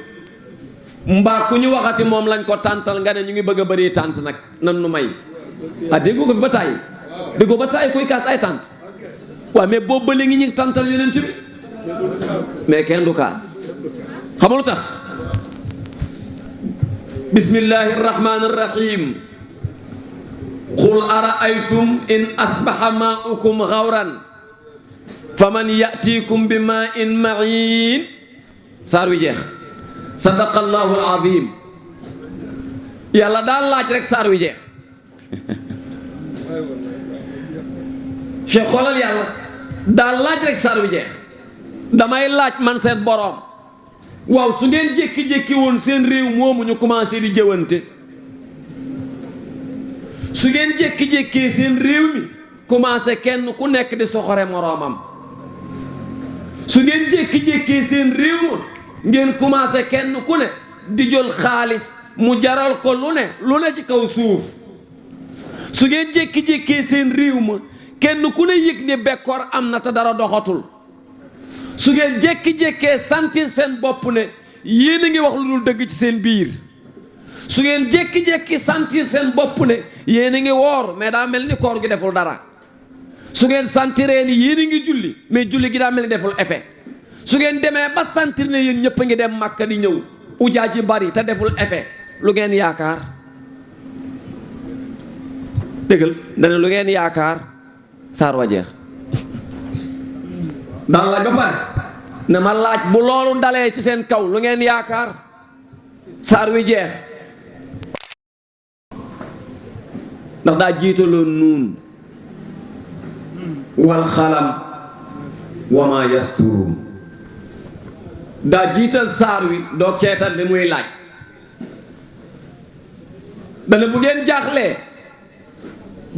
mbaa ku ñu waxati moom lañ ko tàntal nga ne ñu ngi bëgg a bëri tànt nag nan nu may ah déggoo ko fi ba tàyyi déggoo ba tàyyi kuy kaas ay tànt waaw mais boobu ba léegi ñu tàntal yonent bi mais kenn du kaas xam nga lu tax bismillahi rahmani rahim qul araaytum in asbaha maaukum gawran faman yatikum bi ma in mahin saar wi jeex sadaqallahu alazim yàlla daal laaj rek saar wi jeex cheikh xoolal yàlla daal laaj rek saar wi jeex damay laaj man seen boroom waaw su ngeen jékki-jékki woon seen réew moomu ñu commencé di jëwante su ngeen jékki-jékkee seen réew mi commencé kenn ku nekk di soxore moroomam su ngeen jékki-jékkee seen réew ma ngeen commencé kenn ku ne di jël xaalis mu jaral ko lu ne ci kaw suuf su ngeen jékki-jékkee seen réew ma kenn ku ne yëg ne bekkoor am na te dara doxatul su ngeen jékki-jékkee sentir seen bopp ne yéen a ngi wax lu dul dëgg ci seen biir su ngeen jékki-jékki sentir seen bopp ne yéen a ngi woor mais daa mel ni koor gi deful dara su ngeen sentiree ni yéen a ngi julli mais julli gi daa mel ni deful effet su ngeen demee ba sentir ne yéen ñëpp a ngi dem Màkka di ñëw ujaa ji bari te deful effet lu ngeen yaakaar dëggal dana lu ngeen yaakaar saar wa jeex daal laaj ba pare ne ma laaj bu loolu dalee ci seen kaw lu ngeen yaakaar saar wi jeex ndax daa jiitaloon nuun wal xalam wa ma yasturuun daa jiital saar wi doo ceetal li muy laaj dana bu ngeen jaaxlee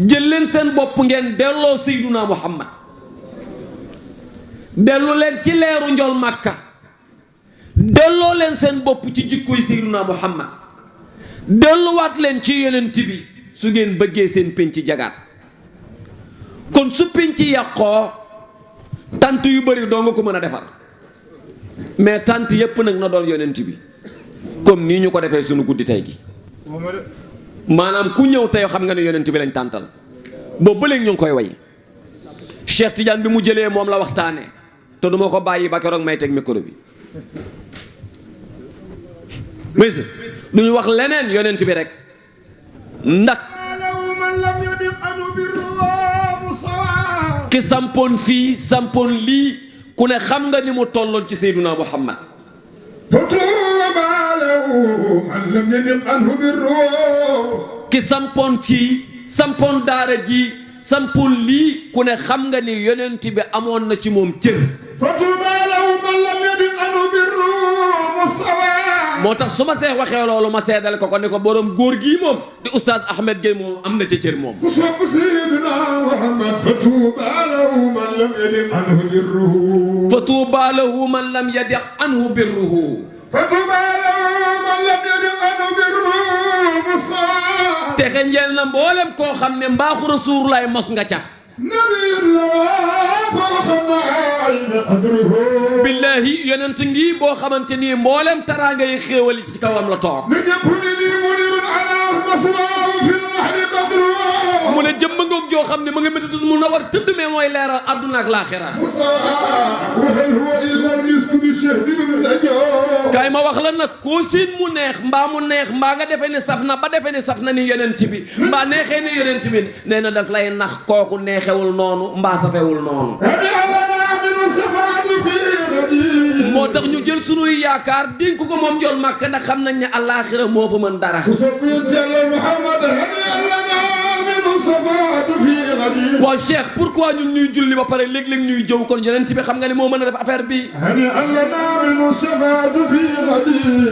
jël leen seen bopp ngeen delloo Seyduna Muhammad dellu leen ci leeru njol Makka delloo leen seen bopp ci jikkoy Seyduna Muhammad delluwaat leen ci yonent bi su ngeen bëggee seen pénc jagaat kon su pénc yàqoo tant yu bari doo nga ko mën a defar mais tant yépp nag na doon yonent bi comme nii ñu ko defee sunu guddi tey gi maanaam ku ñëw tey xam nga ne yonent bi lañ tàntal boobu ba léegi ñu ngi koy way Cheikh Tidiane bi mu jëlee moom la waxtaane te duma ko bàyyi ba keroog may teg micro bi mais du ñu wax leneen yonent bi rek ndax ki sampoon fii sampoon lii ku ne xam nga ni mu tolloon ci Seyduna Muhammad ki sampoon ci sampoon daara ji sampoon lii ku ne xam nga ni yonent bi amoon na ci moom cër moo tax su ma see waxee loolu ma seedal ko ni ko borom góor gii moom di oustaz Ahmed Gueye moom am na ca cër moom fatuuba lahu man lam yadiq anhu birruhu texe njeel na mboolem koo xam ne mbaaxu Rasuulullaay mos nga ca billahi yonent ngi boo xamante ni mboolem taraanga yi xéewali ci kawam la toog mu ne jëmm ngoog joo xam ne ma nga métti mu na war tëdd mais mooy leeral adduna ak laaxira kaay ma wax la nag koo siin mu neex mbaa nga defee ne saf na ba defee ne saf na ni yonent bi mbaa neexee ni yonent bi nee na daf lay nax kooku neexewul noonu mbaa safewul noonu moo tax ñu jël sunuy yaakaar dénk ko moom njol Màkka ndax xam nañ ne àllaaxira moo fa mën dara waaw Cheikh pourquoi ñun ñuy julli ba pare léeg-léeg ñuy jëw kon yonent bi xam nga ne moo mën a def affaire bi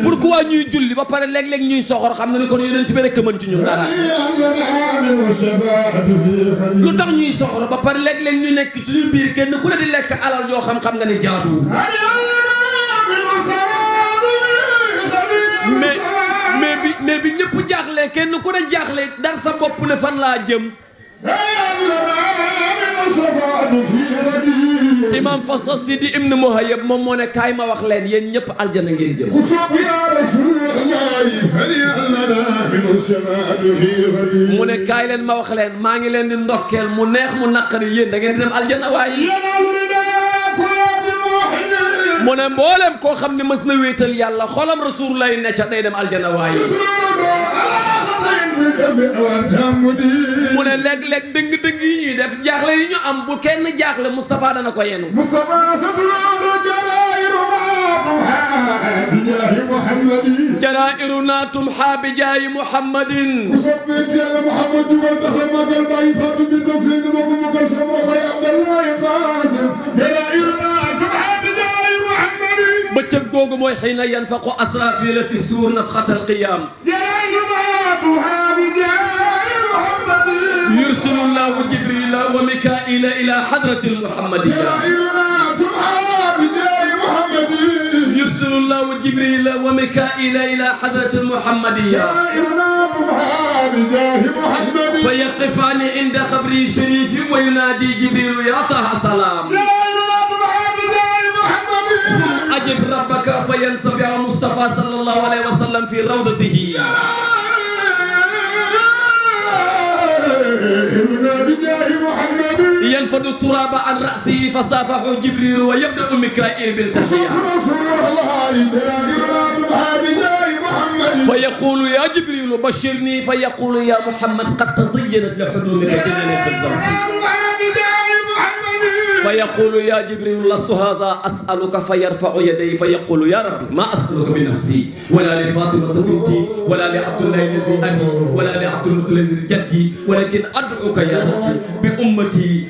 pourquoi ñuy julli ba pare léeg-léeg ñuy soxor xam nga ni kon yonent bi rek a mën ci ñun dara lu tax ñuy soxor ba pare léeg-léeg ñu nekk ci suñu biir kenn ku ne di lekk alal joo xam nga ni jaadu mais bi ñëpp jaaxle kenn ku ne jaaxle dar sa bopp ne fan laa jëm imam Fassa Sidi ibn Muhayyab moom moo ne kaay ma wax leen yéen ñëpp aljana ngeen jëm mu ne kaay leen ma wax leen maa ngi leen di ndokkeel mu neex mu naqari yéen da ngeen di dem aljana waaye mu ne mboolem koo xam ne mës na wéetal yàlla xolam Rasulullah ne ca day dem aljana waaye mu ne léeg-léeg dëng-dëng yi ñuy def jaaxle yi ñu am bu kenn jaaxle Moustapha dana ko yenu jaraa'iruna tumha bi jaayi Muhammadin bëccëg googu mooy xiina yanfaqu asrafil fi suur nafxatal qiyaam yursilu llahu jibrila wa mikaila ila hadratil muhammadiyya يرسل الله جبريل وميكائيل إلى حضرة المحمدية فيقفان عند خبري الشريف وينادي جبريل يا طه سلام أجب ربك فينصب على مصطفى صلى الله عليه وسلم في روضته ينفض التراب عن رأسه فصافحه جبريل ويبدأ ميكائيل بالتحية فيقول يا جبريل بشرني فيقول يا محمد قد تزينت لحدودك جنان في الدرس فيقول يا جبريل لست هذا أسألك فيرفع يديه فيقول يا ربي ما أسألك بنفسي ولا لفاطمة بنتي ولا لعبد الله الذي أبي ولا لعبد الله الذي جدي ولكن أدعوك يا ربي بأمتي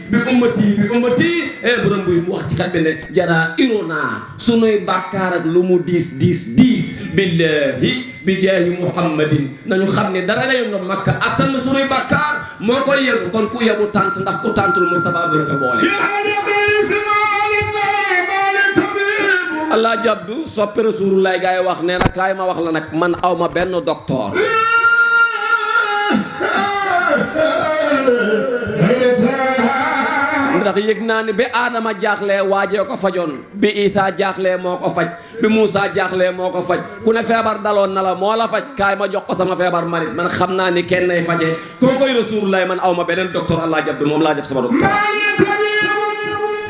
borom buy mu wax ci kat bi ne jara irona sunuy bàkkaar ak lu mu diis billahi bi jaahi muhammadin nañu xam ne dara lay nga makka attan sunuy bàkkaar moo koy yenu kon ku yebu tant ndax ku tantul Moustapha du la ko boole Allah jabdu soppe Rasulullah gaay wax nee na kaay ma wax la nag man aw ma benn docteur ndax yëg naa ni bi Adama jaaxlee waajee ko fajoon bi Isa jaaxlee moo ko faj bi Moussa jaaxlee moo ko faj ku ne feebar daloon na la moo la faj kaay ma jox ko sama feebar marit man xam naa ni kenn nay faje koo koy Rasulullah man aw ma beneen docteur Allah jabdu moom laa def sama docteur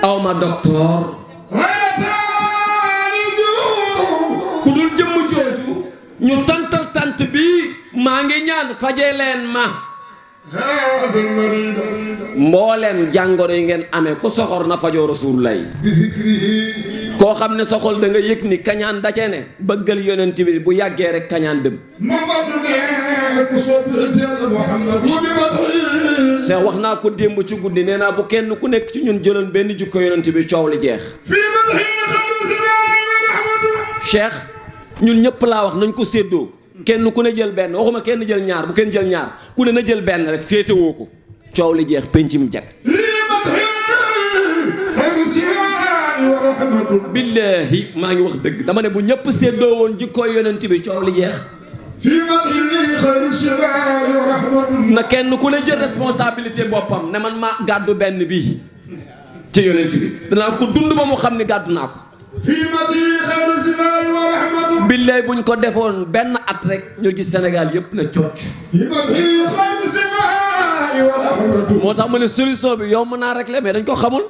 aw ma docteur ku dul jëmm jooju ñu tantal tant bi maa ngi ñaan faje leen ma mboolem jàngoro yi ngeen amee ku soxor na fajoo Rasulullah koo xam ne soxol da nga yëg ni kañaan dace ne bëggal yonent bi bu yàggee rek kañaan dem Cheikh wax naa ko démb ci guddi nee naa bu kenn ku nekk ci ñun jëloon benn jukko yonent bi coow li jeex Cheikh ñun ñëpp laa wax nañ ko séddoo kenn ku ne jël benn waxuma kenn jël ñaar bu kenn jël ñaar ku ne na jël benn rek féetewoo ko coow li jeex penc mi jag billahi maa ngi wax dëgg dama ne bu ñëpp séddoo woon jikkooy yonent bi coow li jeex na kenn ku ne jël responsabilité boppam ne man maa gàddu benn bii ci yonent bi danaa ko dund ba mu xam ni gàddu naa ko billaay buñ ko defoon benn at rek ñu gis Sénégal yëpp na cooc moo tax ma ne solution bi yomb naa régler mais dañ ko xamul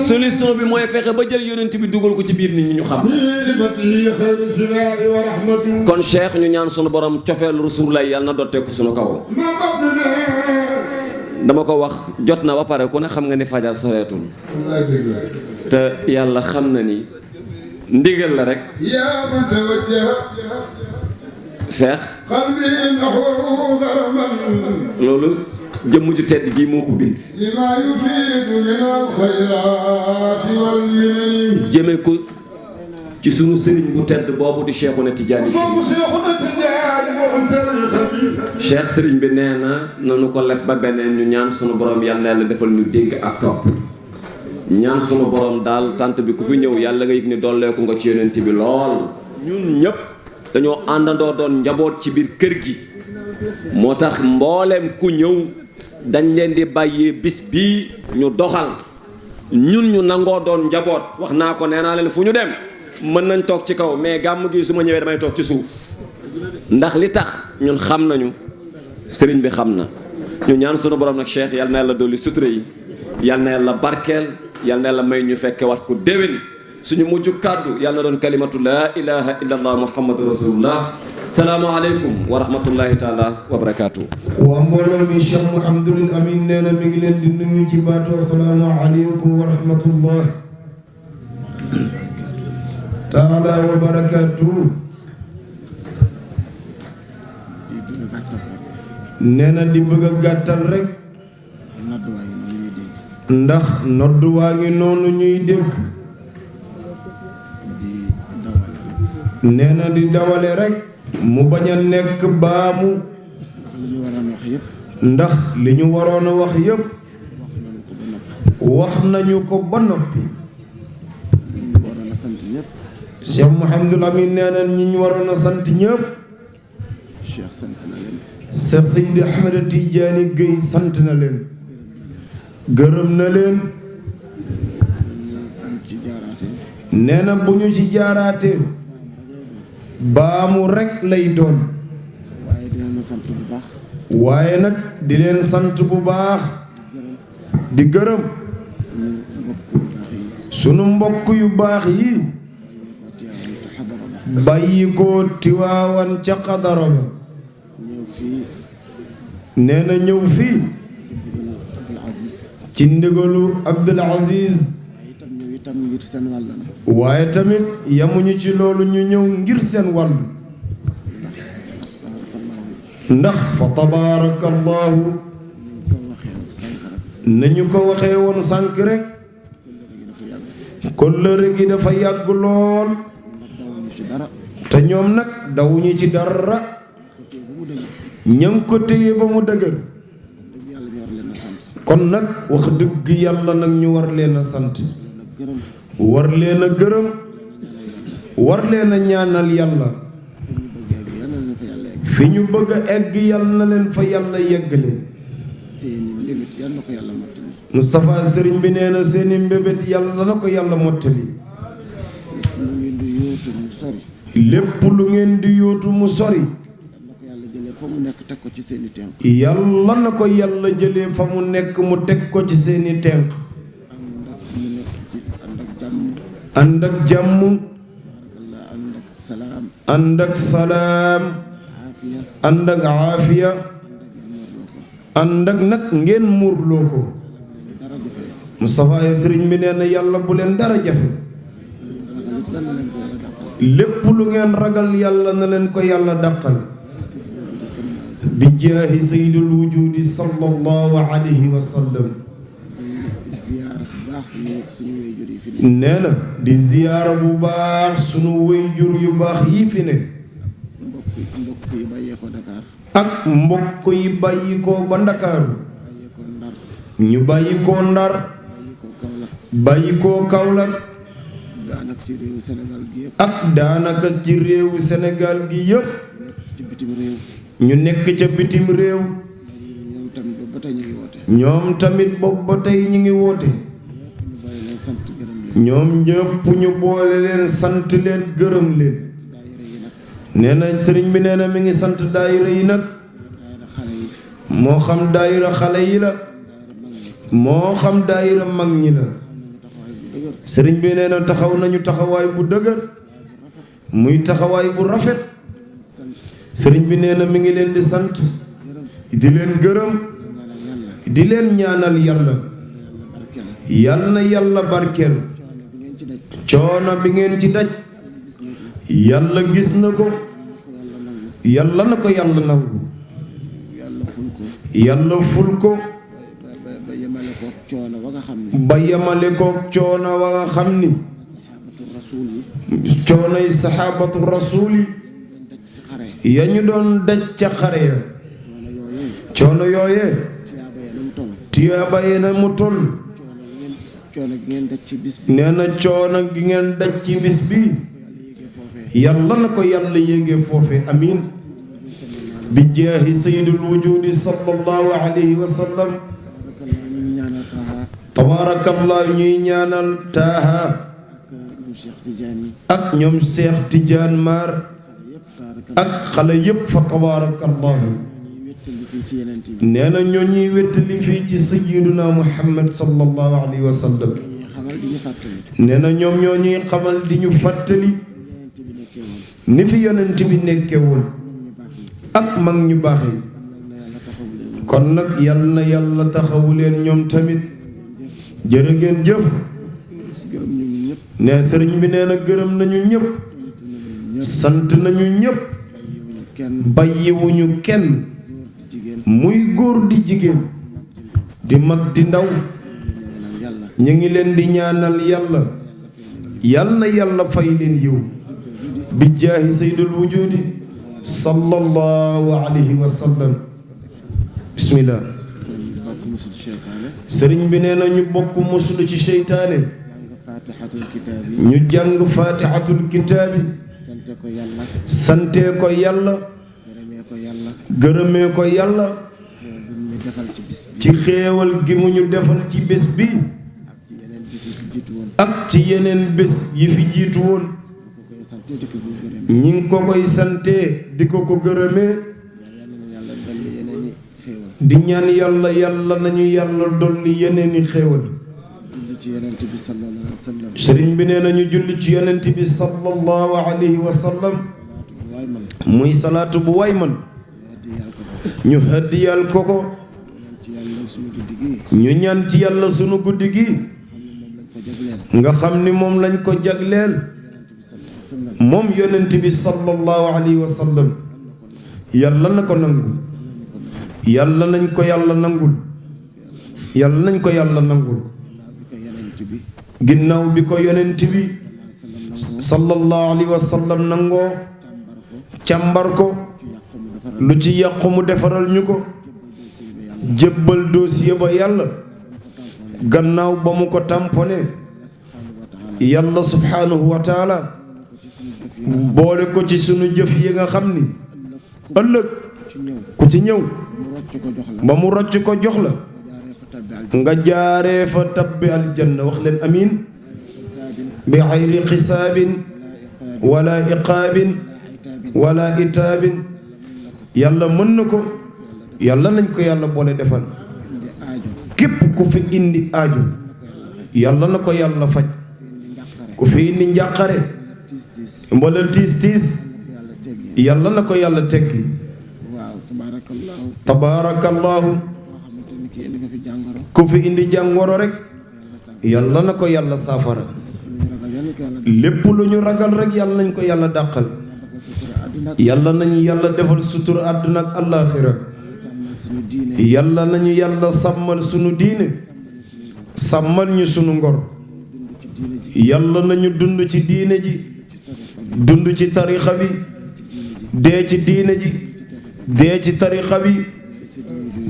solution bi mooy fexe ba jël yonent bi dugal ko ci biir nit ñi ñu xam kon Cheikh ñu ñaan sunu borom cofeel Rasulullah yàlla na dotteeku sunu kaw dama ko wax jot na ba pare ku ne xam nga ni fajar soreetul te yàlla xam na ni ndigal la rek Cheikh loolu jëmm ju tedd ji moo ko bind jëme ko ci sunu sëriñ bu tedd boobu di Cheikhuna Tidiane Cheikh sëriñ bi nee na nanu ko leb ba beneen ñu ñaan sunu borom yàlla na defal ñu dégg ak topp ñaan sunu borom daal tant bi ku fi ñëw yàlla nga yëg ni dolleeku nga ci yonent bi lool ñun ñëpp dañoo àndandoo doon njaboot ci biir kër gi moo tax mbooleem ku ñëw dañ leen di bàyyee bis bii ñu doxal ñun ñu nangoo doon njaboot wax naa ko nee naa leen fu ñu dem mën nañ toog ci kaw mais gàmm gi su ma ñëwee damay toog ci suuf ndax li tax ñun xam nañu sëriñ bi xam na ñu ñaan sunu borom nag Cheikh yal na yàlla dolli sutura yi yal na yàlla barkeel yal na yàlla may ñu fekke wat ko déwén suñu mujj kàddu yal na doon kalimatu laa ilaha illa allah muhammadu rasulullah salaamu aleykum wa rahmatullahi taala wa barakaatu. waa mbooloo mi Cheikh Mouhamadoul Amine nee na mi ngi leen di nuyu ci baatu asalaamu aleykum wa rahmatullah taala wa barakaatu. nee na di bëgg a gàttal rek ndax nodd waa ngi noonu ñuy dégg nee na di dawale rek mu bañ a nekk baamu ndax li ñu waroon a wax yépp wax nañu ko ba noppi sant ñëpp. Cheikh Mouhamadul Amin nee na ñi ñu waroon a sant ñëpp. Cheikh sant na leen. Cheikh Seydi Ahmed Tidiane Gueye sant na leen. gërëm na leen. ci jaaraatee. nee na bu ñu ci jaaraatee. baamu rekk lay doon. waaye dina ma sant bu baax. waaye nag di leen sant bu baax. di gërëm. sunu mbokk yu baax yi. bàyyi ko Tiwaawan ca xadara ba. nee na ñëw fii. ci ndigalu Abdul Aziz. waaye tamit yamuñu ci loolu ñu ñëw ngir seen wàll. ndax fa tabaarakallaahu nañu ko waxee woon sànq rek. kóllëre gi dafa yàgg lool. te ñoom nag dawuñu ci dara. ña ngi ko téye ba mu dëgër. kon nag wax dëgg yàlla nag ñu war leen a sant. war leen a gërëm. war leen a ñaanal yàlla. fi ñu bëgg a egg yàlla na leen fa yàlla yeggale. Moustapha sëriñ bi nee na seeni mbébét yàlla na ko yàlla mottali. lépp lu ngeen di yóotu mu sori. yàlla na ko yàlla jëlee fa mu nekk mu teg ko ci seeni tenq. ànd ak jàmm. ànd ak salaam. ànd ak aafiya. ànd ak nag ngeen muurloo ko. Moustapha ya sëriñ bi nee na yàlla bu leen dara jafe. lépp lu ngeen ragal yàlla na leen ko yàlla dàqal. bi jaahi sayyidul wujudi sallallahu alayhi wa sallam. nee na di ziyaara bu baax sunu wéyjur yu baax yi fi ne. ak mbokk yi bàyyi ko ba Ndakaaru. ñu bàyyi ko Ndar. bàyyi ko Kaolack. ak daanaka ci réewu Sénégal gi yëpp. ñu nekk ca bitim réew. ñoom tamit boobu ba tey ñu ngi woote. ñoom ñëpp ñu boole leen sant leen gërëm leen. nee na sëriñ bi nee na mi ngi sant daayira yi nag. moo xam daayira xale yi la. moo xam daayira mag ñi la. sëriñ bi nee na taxaw nañu taxawaay bu dëgër. muy taxawaay bu rafet. sëriñ bi nee na mi ngi leen di sant. di leen gërëm. di leen ñaanal yàlla. yal na yàlla barkeel. coono bi ngeen ci daj. yàlla gis na ko. yàlla na ko yàlla nangu. yàlla ful ko. ba yemale koog coono wa nga xam ni. coonoy saxaabatu rasuul yi. ya ñu doon daj ca xare ya. coono yooyee. tiyaaba yi na mu toll. nee na coono gi ngeen daj ci bis bi. yàlla na ko yàlla yéege foofe amiin. bi jaahi sayyidul wujudi sallallahu alayhi wa sallam. tabaarakallah ñuy ñaanal taaha. ak ñoom Cheikh Tidiane Mar. ak xale yépp fa tabaarakallah. nee na ñoo ñuy wettali fii ci sayyiduna Muhammad sallallahu alayhi wa sallam. nee na ñoom ñoo ñuy xamal di ñu fàttali. ni fi yonent bi nekke woon. ak mag ñu baax yi. kon nag yal na yàlla taxawu leen ñoom tamit. jërë ngeen jëf. ne sëriñ bi nee na gërëm nañu ñëpp. sant nañu ñëpp. bàyyiwuñu kenn. muy góor di jigéen. di mag di ndaw. ñu ngi leen di ñaanal yàlla. yal na yàlla fay leen yiw. bi jaahi sayyidul wujudi sallallahu alayhi wa sallam. bismillah. sëriñ bi nee na ñu bokk musulu ci seytaane. faatixatul kitaabi. ñu jàng faatixatul kitaabi. sante ko yàlla. sante ko yàlla. gërëmee ko yàlla. gërëmee ko yàlla. ci xéewal gi mu ñu defal ci bis bi. ci xéewal gi mu ñu defal ci bés bi. ak ci yeneen bés yi fi jiitu woon. ñi ngi ko koy sante di ko ko gërëmee. di ñaan yàlla yàlla nañu yàlla dolli yeneeni xéewal. sëriñ bi nee nañu julli ci yonent bi sallallahu alayhi wa sallam. muy salaatu bu way man. ñu hëddiyal ko ko. ñu ñaan ci yàlla sunu guddi gi. nga xam ni moom lañ ko jagleel. moom yonent bi sallallahu alayhi wa sallam. yàlla na ko nangul. yàlla nañ ko yàlla nangul. yàlla nañ ko yàlla nangul. ginnaaw bi ko yonent bi sallallahu alayhi wa sallam nangoo. càmbar ko. lu ci yàqu mu defaral ñu ko. jébbal dossier ba yàlla. gannaaw ba mu ko tamponné. yàlla subhanahu wa taala boole ko ci sunu jëf yi nga xam ni ëllëg ku ci ñëw ba mu rocc ko jox la nga jaaree fa tabbi aljanna wax leen amiin bi xayri xisaabin wala iqaabin wala itaabin. yàlla mën na ko. yàlla nañ ko yàlla boole defal. képp ku fi indi aajo yàlla na ko yàlla faj. ku fi indi njàqare mbala tiis tiis yàlla na ko yàlla teggi. tabaarakallaahu. ku fi indi jàngoro rek yàlla na ko yàlla saafara. lépp lu ñu ragal rek yàlla nañ ko yàlla dàqal. yàlla nañu yàlla defal sutura àdduna ak àllaaxira. yàlla nañu yàlla sàmmal sunu diine. sàmmal ñu sunu ngor. yàlla nañu dund ci diine ji. dund ci tarixa bi. dee ci diine ji. dee ci tarixa bi.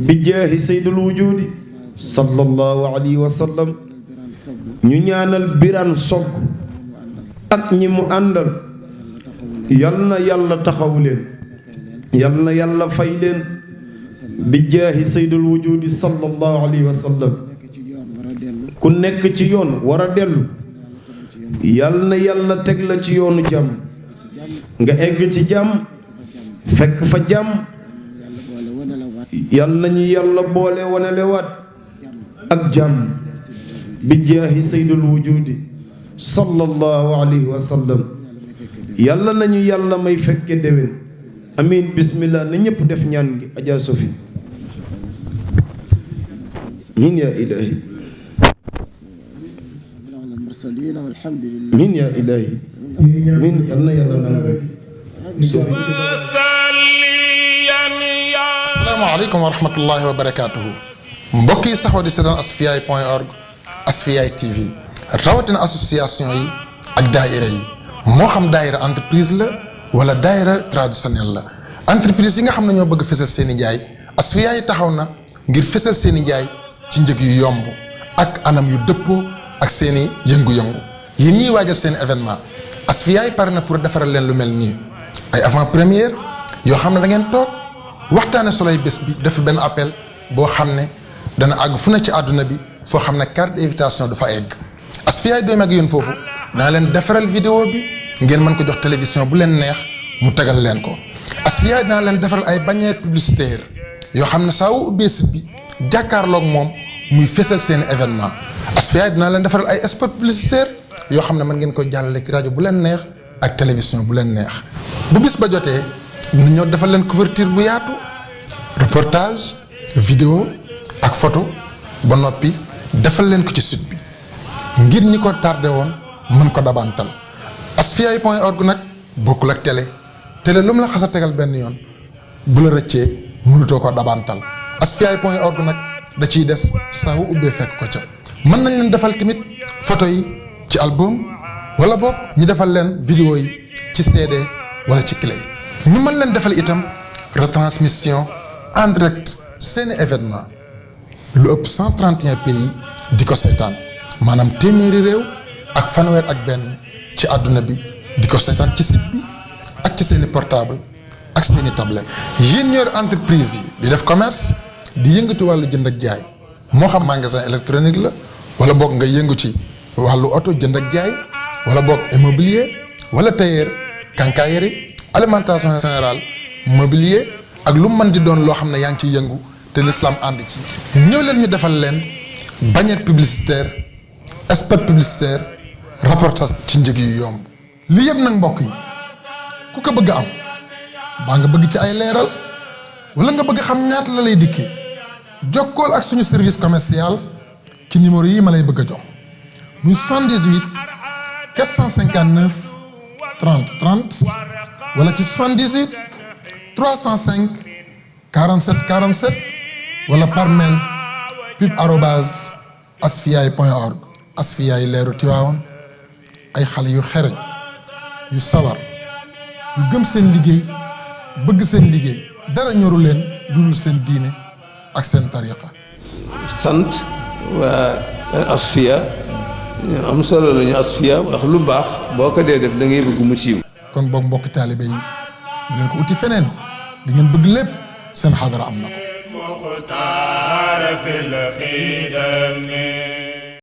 bi jaahi sayyidul wujudi sallallahu alayhi wa sallam. ñu ñaanal Birane Sogg ak ñi mu àndal. yal na yàlla taxawu leen. yal na yàlla fay leen. bi jaahi sayyidul wujudi sallallahu alayhi wa sallam. ku nekk ci yoon war a dellu. yal na yàlla teg la ci yoonu jàmm. nga egg ci jàmm. fekk fa jàmm. yal nañu yàlla boole wanelewaat ak jàmm. bi jaahi sayyidul wujudi sallallahu alayhi wa sallam. yàlla nañu yàlla may fekke déwén. amiin bismillah na ñëpp def ñaan gi Adja Sofi. amiin yaa ilaahi. amiin yaa ilaahi. amiin yal na yàlla nangu. asalaamaaleykum wa rahmatullahi wa barakaatuhu. mbokk yi saxoo di seetaan asfiyahi.org Asfiyahi TV rawatina association yi ak daayira yi moo xam daayira entreprise la wala daayira traditionnel la. entreprise yi nga xam ne ñoo bëgg fësal seen i njaay Asfiyahi taxaw na ngir fësal seen i njaay ci njëg yu yomb ak anam yu dëppoo ak seen i yëngu-yëngu. yéen ñiy waajal seen événement Asfiyahi pare na pour defaral leen lu mel nii ay avant première yoo xam ne da ngeen toog waxtaane soloy bés bi def benn appel boo xam ne dana àgg fu ne ci àdduna bi foo xam ne carte d'invitation du fa egg. Asfiyahi doom ak yéen foofu dana leen defaral vidéo bi ngeen mën ko jox télévision bu leen neex mu tegal leen ko. Asfiyahi dana leen defaral ay bannière publicitaire yoo xam ne saa wu ubbee site bi jàkkaarloog moom muy fésal seen événement. Asfiyahi dina leen defaral ay spot publicitaire yoo xam ne mën ngeen ko jàllale ci rajo bu leen neex ak télévision bu leen neex. bu bis ba jotee dina ñëw defal leen couverture bu yaatu reportage vidéo ak photo ba noppi defal leen ko ci site bi ngir ñi ko tardé woon mën ko dabantal. Asfiyahi.org nag bokkul ak télé lu mu la xas a tegal benn yoon bu la rëccee mënutoo ko dabantal. Asfiyahi.org nag da ciy des saa wu ubbee fekk ko ca. mën nañ leen defal tamit photo yi ci album wala boog ñu defal leen vidéo yi ci CD wala ci clé. ñu mën leen defal itam retransmission en direct seeni événement lu ëpp 131 pays di ko seetaan maanaam téeméeri réew ak fanweer ak benn ci àdduna bi di ko seetaan ci site bi ak ci seeni portable ak seeni tablette. yéen ñor entreprise yi di def commerce di yëngu ci wàllu jënd ak jaay moo xam magasin électronique la wala boog nga yëngu ci wàllu oto jënd ak jaay wala boog immobilier wala tailleur quincaillerie alimentation générale mobilier ak lu mën di doon loo xam ne yaa ngi ciy yëngu te l'islam ànd ci. ñëw leen ñu defal leen bannière publicitaire spot publicitaire reportage ci njëg yu yomb. li yëpp nag mbokk yi ku ko bëgg a am baa nga bëgg ci ay leeral wala nga bëgg xam ñaata la lay dikkee jokkool ak suñu service commercial ci numéro yi ma lay bëgg a jox muy 78 459 30 30 wala ci 78 305 47 47 wala par mail pub@asfiyahi.org. Asfiyahi leeru Tiwaawan ay xale yu xereñ yu sawar yu gëm seen liggéey bëgg seen liggéey dara ñoru leen dul seen diine ak seen tariqa. sant waa Asfiya am solo lañu Asfiya ndax lu baax boo ko dee def da ngay bëgg mu siiw. kon boog mbokki taalibe yi bu ngeen ko uti feneen li ngeen bëgg lépp seen xadara am na ko.